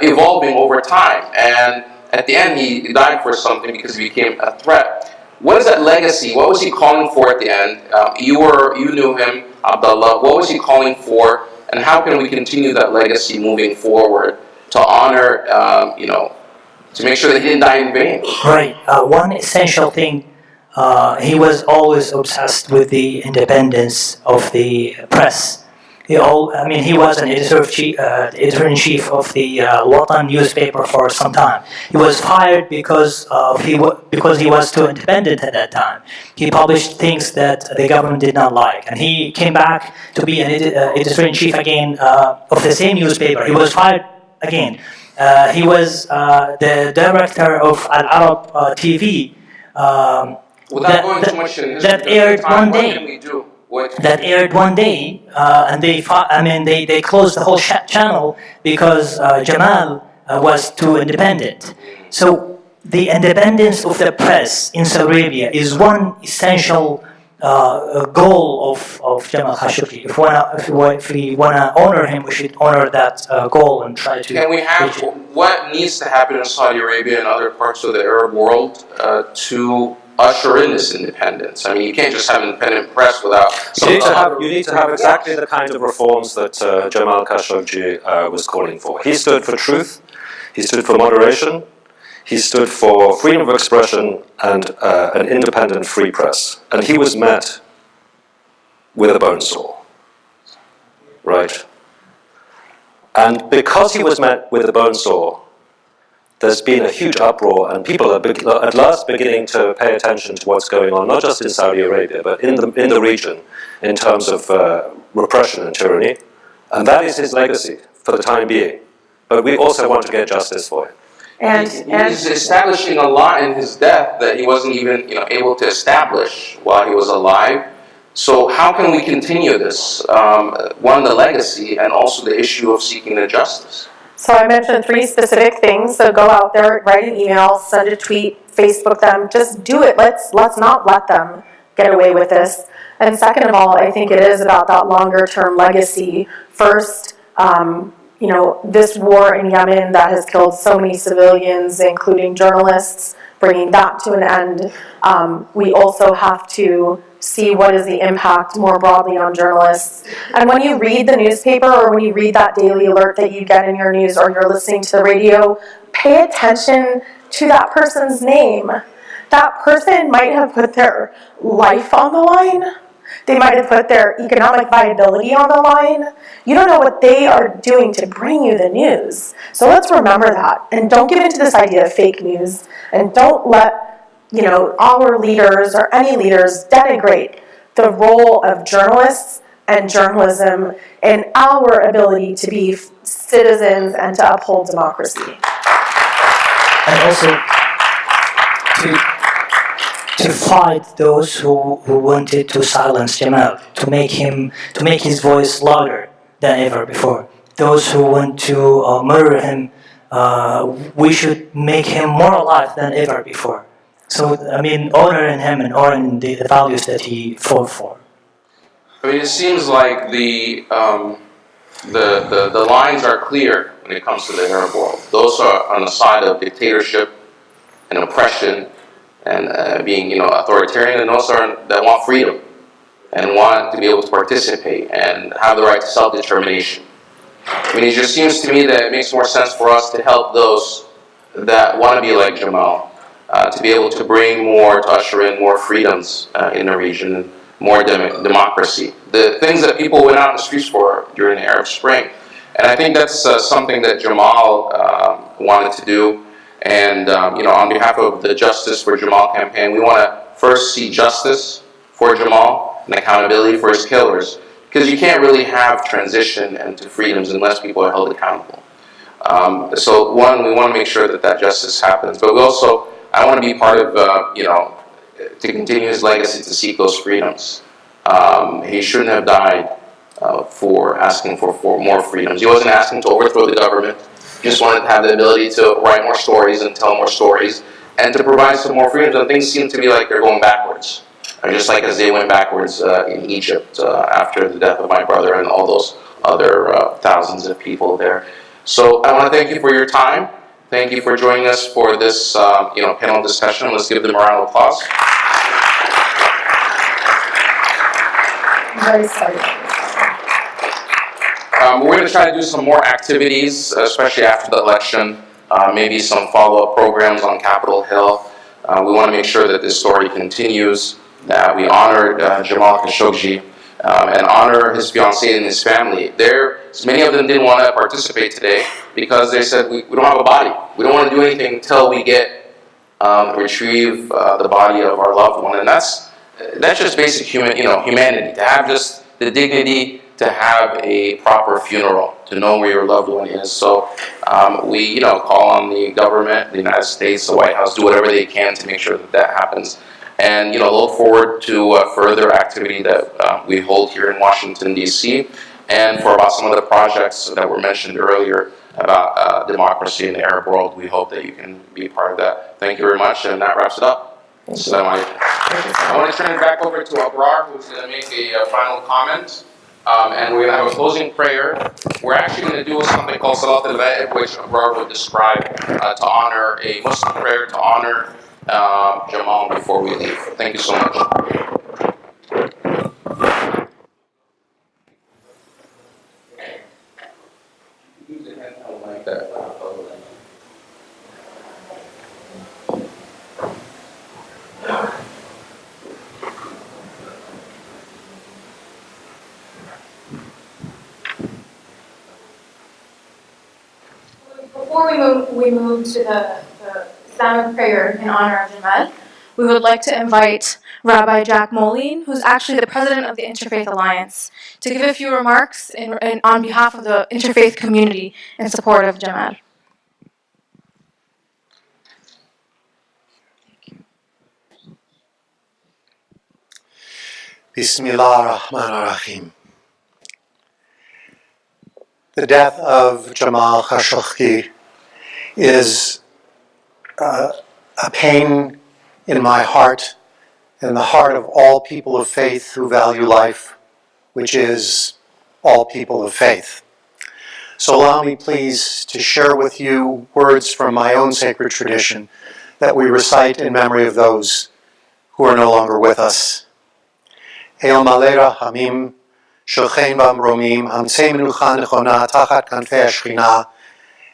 S2: evolving over time. And at the end, he died for something because he became a threat. What is that legacy? What was he calling for at the end? You knew him, Abdullah. What was he calling for? And how can we continue that legacy moving forward to honor, to make sure that he didn't die in vain?
S8: Right. One essential thing, he was always obsessed with the independence of the press. He was an editor-in-chief of the Watan newspaper for some time. He was fired because he was too independent at that time. He published things that the government did not like, and he came back to be an editor-in-chief again of the same newspaper. He was fired again. He was the director of Al Arab TV.
S2: Without going too much in history,
S8: that aired one day.
S2: What can we do?
S8: That aired one day, and they closed the whole channel because Jamal was too independent. So the independence of the press in Saudi Arabia is one essential goal of Jamal Khashoggi. If we want to honor him, we should honor that goal and try to.
S2: Can we have what needs to happen in Saudi Arabia and other parts of the Arab world to usher in this independence? I mean, you can't just have an independent press without.
S13: You need to have exactly the kind of reforms that Jamal Khashoggi was calling for. He stood for truth. He stood for moderation. He stood for freedom of expression and an independent free press. And he was met with a bone saw. Right? And because he was met with a bone saw, there's been a huge uproar, and people are at last beginning to pay attention to what's going on, not just in Saudi Arabia, but in the region, in terms of repression and tyranny. And that is his legacy for the time being. But we also want to get justice for him.
S2: And he's establishing a law in his death that he wasn't even able to establish while he was alive. So how can we continue this? One, the legacy, and also the issue of seeking the justice.
S12: So I mentioned 3 specific things. So go out there, write an email, send a tweet, Facebook them. Just do it. Let's not let them get away with this. And second of all, I think it is about that longer-term legacy. First, this war in Yemen that has killed so many civilians, including journalists, bringing that to an end. We also have to see what is the impact more broadly on journalists. And when you read the newspaper or when you read that daily alert that you get in your news or you're listening to the radio, pay attention to that person's name. That person might have put their life on the line. They might have put their economic viability on the line. You don't know what they are doing to bring you the news. So let's remember that. And don't give into this idea of fake news. And don't let our leaders or any leaders denigrate the role of journalists and journalism and our ability to be citizens and to uphold democracy.
S8: And also, to fight those who wanted to silence Jamal, to make his voice louder than ever before. Those who want to murder him, we should make him more alive than ever before. So, I mean, honoring him and honoring the values that he fought for.
S2: I mean, it seems like the lines are clear when it comes to the Arab world. Those are on the side of dictatorship and oppression and being, authoritarian, and those are that want freedom and want to be able to participate and have the right to self-determination. I mean, it just seems to me that it makes more sense for us to help those that want to be like Jamal, to be able to bring more, to usher in more freedoms in the region, more democracy. The things that people went out in the streets for during the Arab Spring. And I think that's something that Jamal wanted to do. And, on behalf of the Justice for Jamal campaign, we want to first see justice for Jamal and accountability for his killers. Because you can't really have transition into freedoms unless people are held accountable. So one, we want to make sure that that justice happens. But we also, I want to be part of, to continue his legacy to seek those freedoms. He shouldn't have died for asking for more freedoms. He wasn't asking to overthrow the government. He just wanted to have the ability to write more stories and tell more stories and to provide some more freedoms. And things seem to be like they're going backwards. Just like as they went backwards in Egypt after the death of my brother and all those other thousands of people there. So I want to thank you for your time. Thank you for joining us for this panel discussion. Let's give them a round of applause.
S12: Very sorry.
S2: We're going to try to do some more activities, especially after the election, maybe some follow-up programs on Capitol Hill. We want to make sure that this story continues, that we honor Jamal Khashoggi and honor his fiancée and his family. Many of them didn't want to participate today because they said, we don't have a body. We don't want to do anything until we retrieve the body of our loved one. And that's just basic humanity, to have just the dignity to have a proper funeral, to know where your loved one is. So we call on the government, the United States, the White House, do whatever they can to make sure that that happens. And look forward to further activity that we hold here in Washington, D.C., and for about some of the projects that were mentioned earlier about democracy in the Arab world. We hope that you can be part of that. Thank you very much, and that wraps it up. So I want to turn it back over to Abrar, who's going to make a final comment, and we're going to have a closing prayer. We're actually going to do something called Salat al-Ghaib, which Abrar would describe to honor a Muslim prayer, to honor Jamal before we leave. Thank you so much.
S1: Before we move to the Islamic prayer in honor of Jamal, we would like to invite Rabbi Jack Moline, who's actually the president of the Interfaith Alliance, to give a few remarks on behalf of the interfaith community in support of Jamal.
S18: Bismillah ar-Rahman ar-Rahim. The death of Jamal Khashoggi is a pain in my heart and the heart of all people of faith who value life, which is all people of faith. So allow me please to share with you words from my own sacred tradition that we recite in memory of those who are no longer with us. El Malera Hamim Shochein Bamromim Hamsei Menucha Nechona Tachat Kanfei Shechina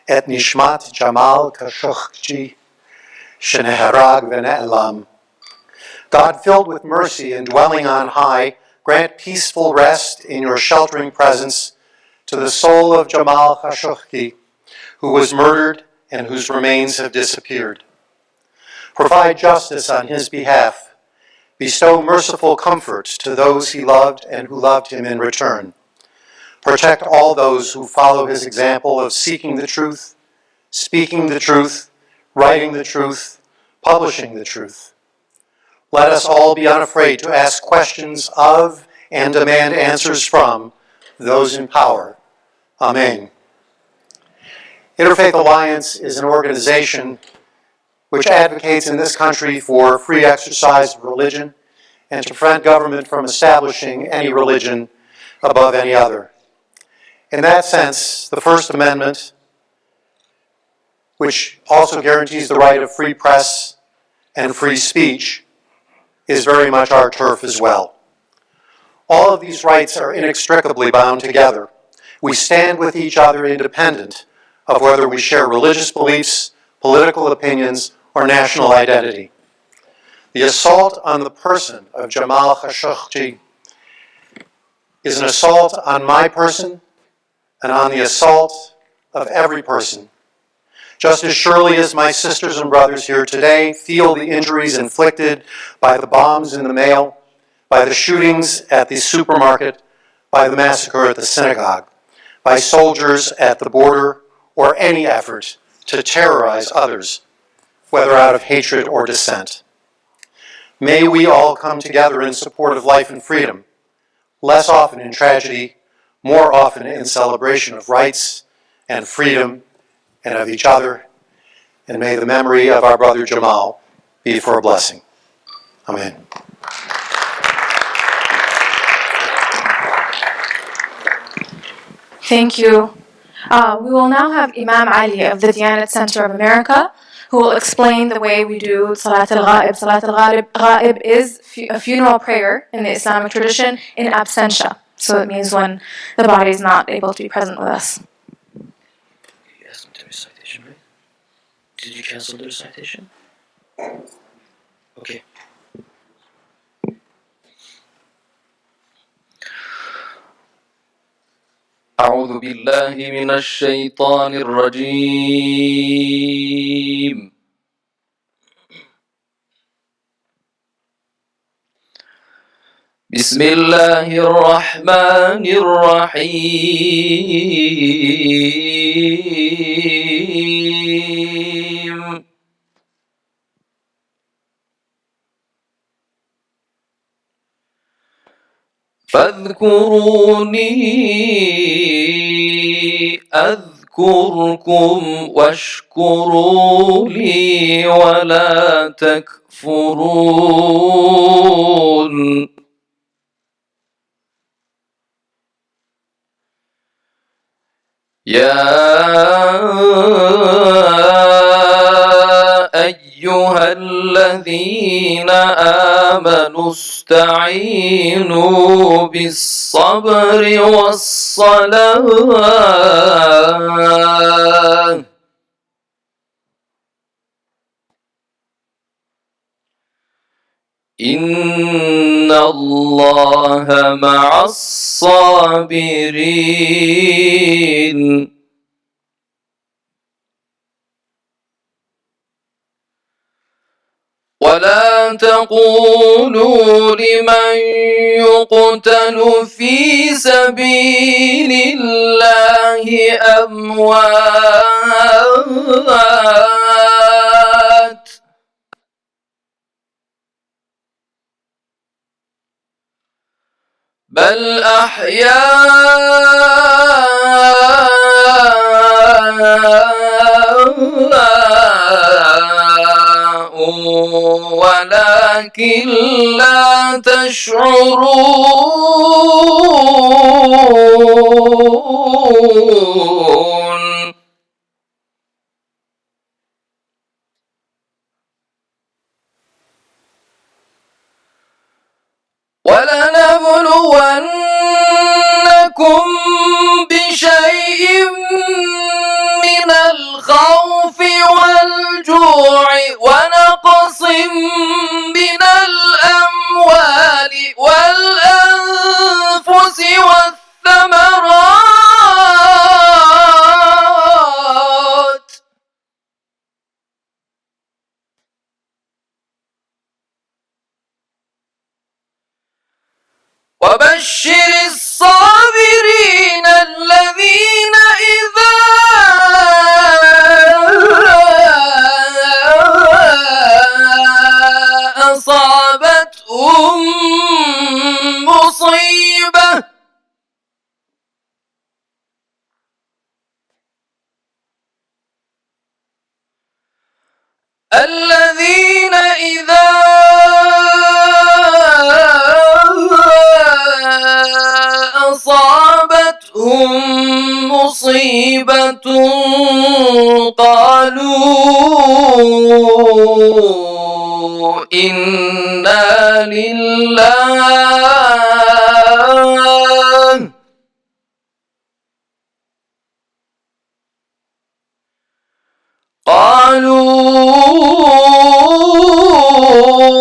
S18: Et Nishmat Jamal Khashoggi Sheneharag V'Ne'elam. God, filled with mercy and dwelling on high, grant peaceful rest in your sheltering presence to the soul of Jamal Khashoggi, who was murdered and whose remains have disappeared. Provide justice on his behalf. Bestow merciful comfort to those he loved and who loved him in return. Protect all those who follow his example of seeking the truth, speaking the truth, writing the truth, publishing the truth. let us all be unafraid to ask questions of and demand answers from those in power. Amen. Interfaith Alliance is an organization which advocates in this country for free exercise of religion and to prevent government from establishing any religion above any other. In that sense, the First Amendment, which also guarantees the right of free press and free speech, is very much our turf as well. All of these rights are inextricably bound together. We stand with each other independent of whether we share religious beliefs, political opinions, or national identity. The assault on the person of Jamal Khashoggi is an assault on my person and on the assault of every person. Just as surely as my sisters and brothers here today feel the injuries inflicted by the bombs in the mail, by the shootings at the supermarket, by the massacre at the synagogue, by soldiers at the border, or any effort to terrorize others, whether out of hatred or dissent. May we all come together in support of life and freedom, less often in tragedy, more often in celebration of rights and freedom and of each other, and may the memory of our brother Jamal be for a blessing. Amen.
S1: Thank you. We will now have Imam Ali of the Diyanat Center of America, who will explain the way we do Salat al-Ghaib. Salat al-Ghaib is a funeral prayer in the Islamic tradition in absentia. So it means when the body is not able to be present with us.
S19: You asked them to recitation, right? Did you cancel the recitation? Okay.
S9: أعوذ بالله من الشيطان الرجيم. بسم الله الرحمن الرحيم. فاذكروني أذكركم واشكروا لي ولا تكفرون. يا أيها الذين آمنوا استعينوا بالصبر والصلاة إن الله مع الصابرين. ولا تقولوا لمن يقتل في سبيل الله أموات بل أحياء ولكن لا تشعرون. ولنبلونكم بشيء من الخوف والجوع ونقص من الأموال والأنفس والثمرات وبشر الصابرين الذين إذا أصابتهم الذين إذا أصابتهم مصيبة قالوا إنا لله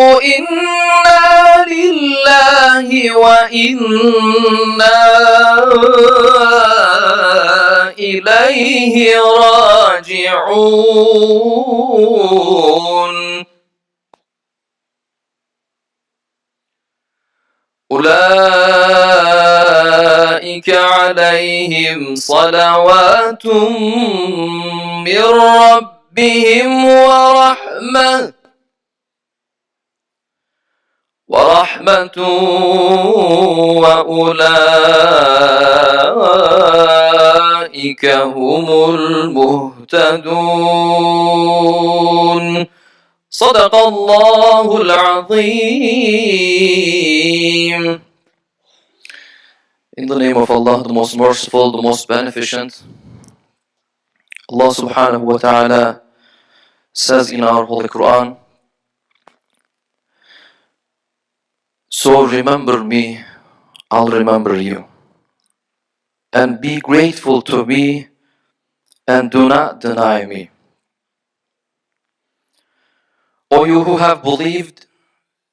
S9: إنا لله وإنا إليه راجعون أولئك عليهم صلوات من ربهم ورحمة وأولئك هم المهتدون صدق الله العظيم. In the name of Allah, the most merciful, the most beneficent, Allah subhanahu wa ta'ala says in our Holy Quran, so remember me, I'll remember you. And be grateful to me and do not deny me. O you who have believed,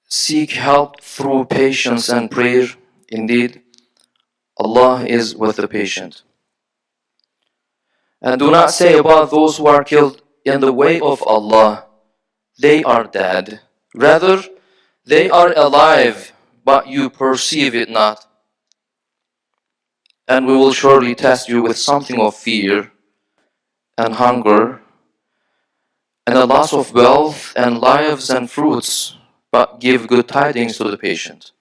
S9: seek help through patience and prayer. Indeed, Allah is with the patient. And do not say about those who are killed in the way of Allah, they are dead. Rather, they are alive, but you perceive it not. And we will surely test you with something of fear and hunger and a loss of wealth and lives and fruits, but give good tidings to the patient.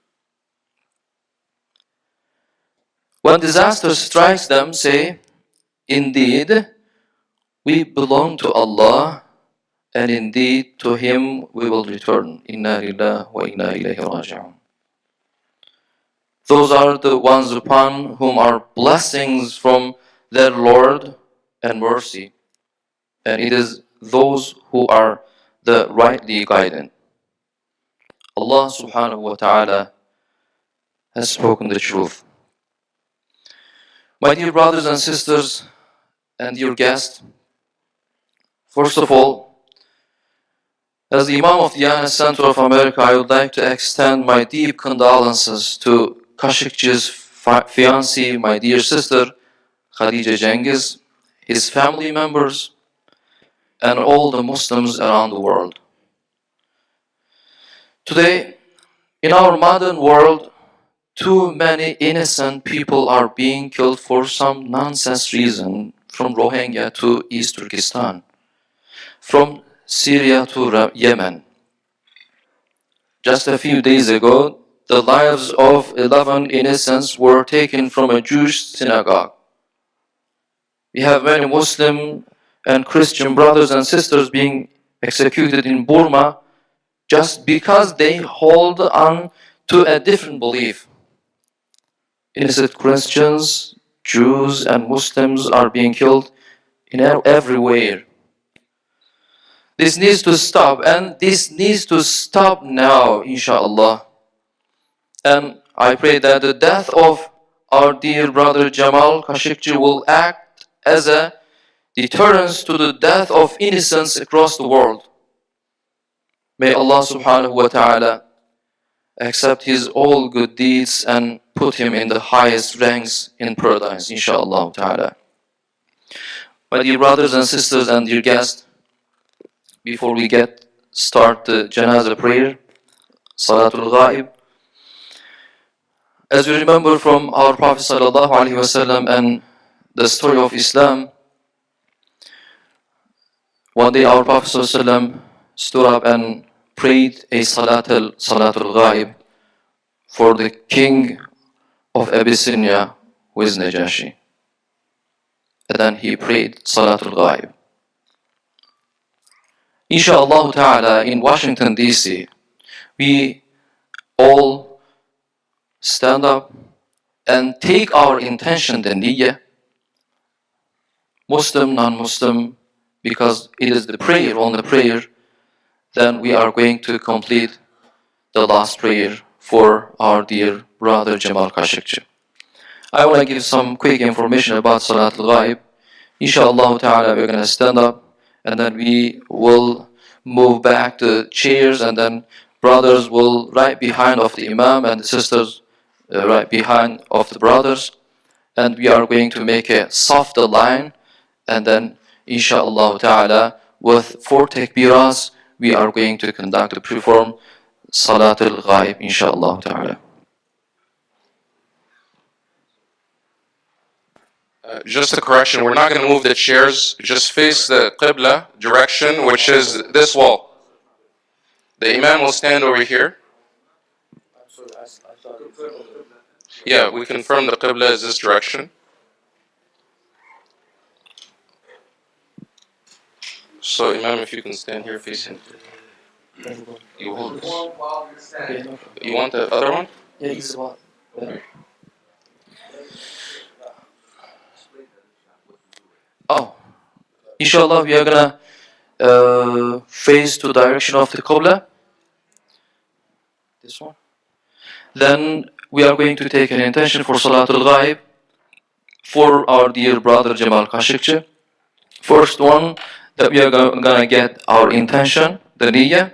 S9: When disaster strikes them, say, indeed, we belong to Allah, and indeed to Him we will return. Inna lillahi wa inna ilayhi raji'un. Those are the ones upon whom are blessings from their Lord and mercy, and it is those who are the rightly guided. Allah subhanahu wa ta'ala has spoken the truth. My dear brothers and sisters and dear guests, first of all, as the Imam of the Yana Center of America, I would like to extend my deep condolences to Khashoggi's fiancée, my dear sister, Hatice Cengiz, his family members, and all the Muslims around the world. Today, in our modern world, too many innocent people are being killed for some nonsense reason, from Rohingya to East Turkestan, from Syria to Yemen. Just a few days ago, the lives of 11 innocents were taken from a Jewish synagogue. We have many Muslim and Christian brothers and sisters being executed in Burma just because they hold on to a different belief. Innocent Christians, Jews, and Muslims are being killed everywhere. This needs to stop, and this needs to stop now, inshallah. And I pray that the death of our dear brother Jamal Khashoggi will act as a deterrence to the death of innocents across the world. May Allah subhanahu wa ta'ala accept his all good deeds and put him in the highest ranks in paradise, inshallah ta'ala. My dear brothers and sisters and dear guests, before we start the janazah prayer, Salatul Ghaib, as we remember from our Prophet sallallahu alaihi wasallam and the story of Islam, one day our Prophet sallallahu alaihi wasallam stood up and prayed a Salatul Ghaib for the king of Abyssinia, who is Najashi. And then he prayed Salatul Ghaib. Inshallah ta'ala, in Washington, D.C., we all stand up and take our intention, the niyyah, Muslim, non-Muslim, because it is the prayer, on the prayer, then we are going to complete the last prayer for our dear brother Jamal Khashoggi. I want to give some quick information about Salat al-Ghaib. Inshallah ta'ala, we're going to stand up and then we will move back to chairs, and then brothers will right behind of the Imam and the sisters right behind of the brothers, and we are going to make a softer line, and then inshallah ta'ala with 4 takbiras we are going to conduct to perform Salat al-Ghaib inshallah ta'ala.
S2: Just a correction, we're not going to move the chairs, just face the Qibla direction, which is this wall. The Imam will stand over here. Yeah, we confirm the Qibla is this direction. So Imam, if you can stand here facing. You hold this. You want the other one?
S9: Yeah, it's about.
S2: Okay.
S9: Oh, inshallah we are gonna face to direction of the Qibla. This one. Then we are going to take an intention for Salat al-Ghaib for our dear brother Jamal Khashoggi. First one that we are gonna get our intention, the niyyah.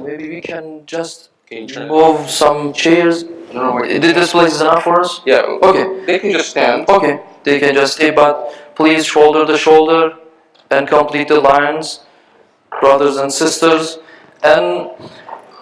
S9: Maybe we can just move some chairs. This place is enough for us?
S2: Yeah.
S9: Okay.
S2: They can just stand.
S9: Okay. They can just stay, but please shoulder to shoulder and complete the lines, brothers and sisters. And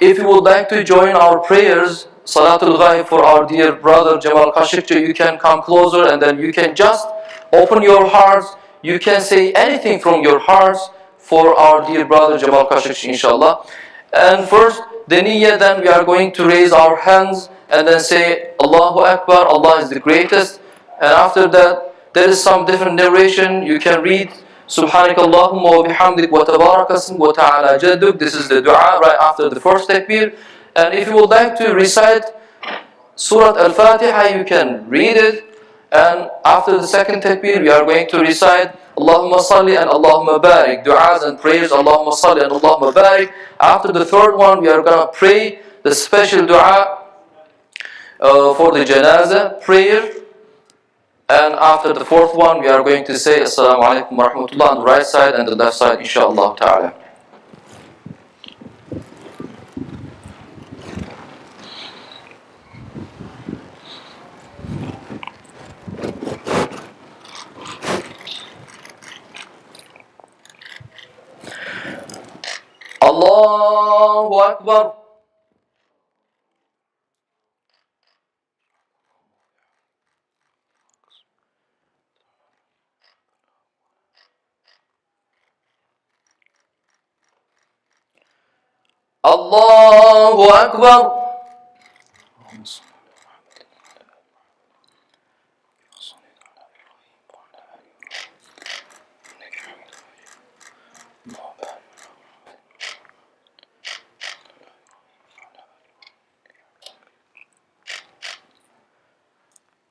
S9: if you would like to join our prayers, Salatul Ghaib for our dear brother Jamal Khashoggi, you can come closer and then you can just open your hearts. You can say anything from your hearts for our dear brother Jamal Khashoggi, inshallah. And first, the niyyah, then we are going to raise our hands and then say Allahu Akbar, Allah is the greatest. And after that, there is some different narration. You can read Subhanakallahumma wa bihamdik wa tabarakasm wa ta'ala jadduk. This is the dua right after the first takbir. And if you would like to recite Surah Al-Fatiha, you can read it. And after the second takbir, we are going to recite Allahumma salli and Allahumma barik. Du'as and prayers, Allahumma salli and Allahumma barik. After the third one, we are going to pray the special dua for the janazah prayer. And after the fourth one, we are going to say Assalamu alaikum wa rahmatullah on the right side and the left side, inshallah ta'ala. Allahu Akbar. Allahu Akbar.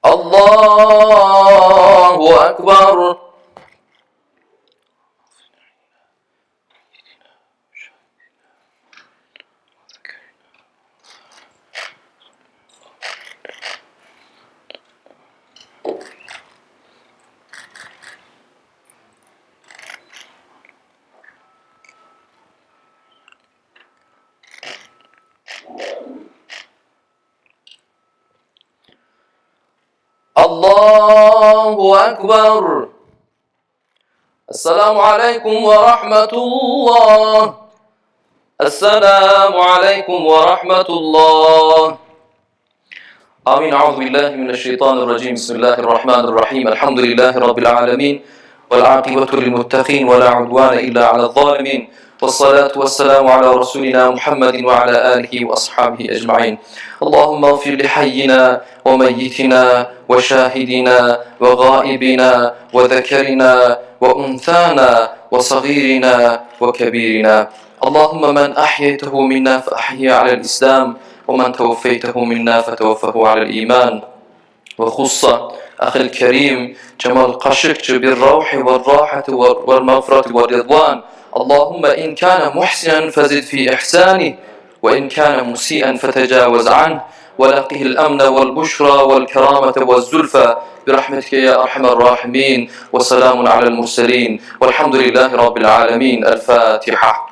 S9: Allahu Akbar. Allahu Akbar. Assalamu alaikum wa rahmatullah. Assalamu alaikum wa rahmatullah. Amin. A'udhu billahi minash shaitanir rajim. Bismillahir rahmanir rahim. Alhamdulillahi rabbil alamin. Wal aqibatu lil muttaqin wa la 'udwana illa 'alal zalimin. والصلاة والسلام على رسولنا محمد وعلى آله وأصحابه أجمعين. اللهم اغفر لحينا وميتنا وشاهدنا وغائبنا وذكرنا وأنثانا وصغيرنا وكبيرنا. اللهم من أحييته منا فأحيه على الإسلام، ومن توفيته منا فتوفه على الإيمان. وخص أخي الكريم جمال خاشقجي بالروح والراحة والمغفرة والرضوان. اللهم إن كان محسنا فزد في إحسانه، وإن كان مسيئا فتجاوز عنه، ولقه الأمن والبشرى والكرامة والزلفى برحمتك يا أرحم الراحمين. وسلام على المرسلين والحمد لله رب العالمين. الفاتحة.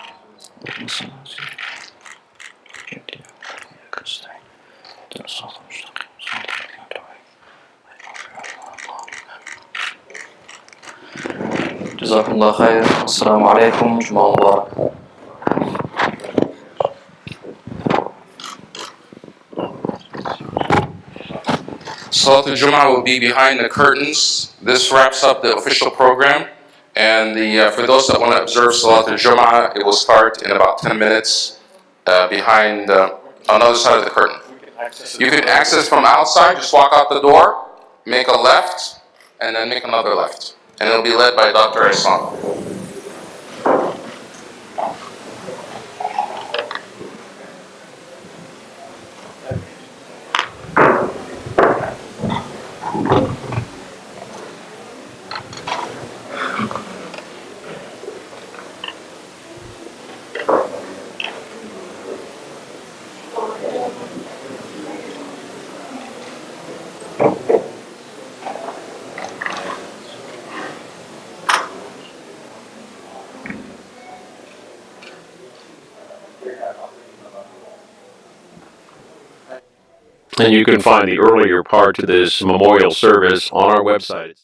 S9: جزاكم الله خير. السلام عليكم. جمعة مبارك.
S2: Salat al-Jum'ah will be behind the curtains. This wraps up the official program. And for those that want to observe Salat al-Jum'ah, it will start in about 10 minutes behind on the other side of the curtain. You can access from outside, just walk out the door, make a left, and then make another left. And it'll be led by Dr. Islam.
S14: And you can find the earlier part to this memorial service on our website.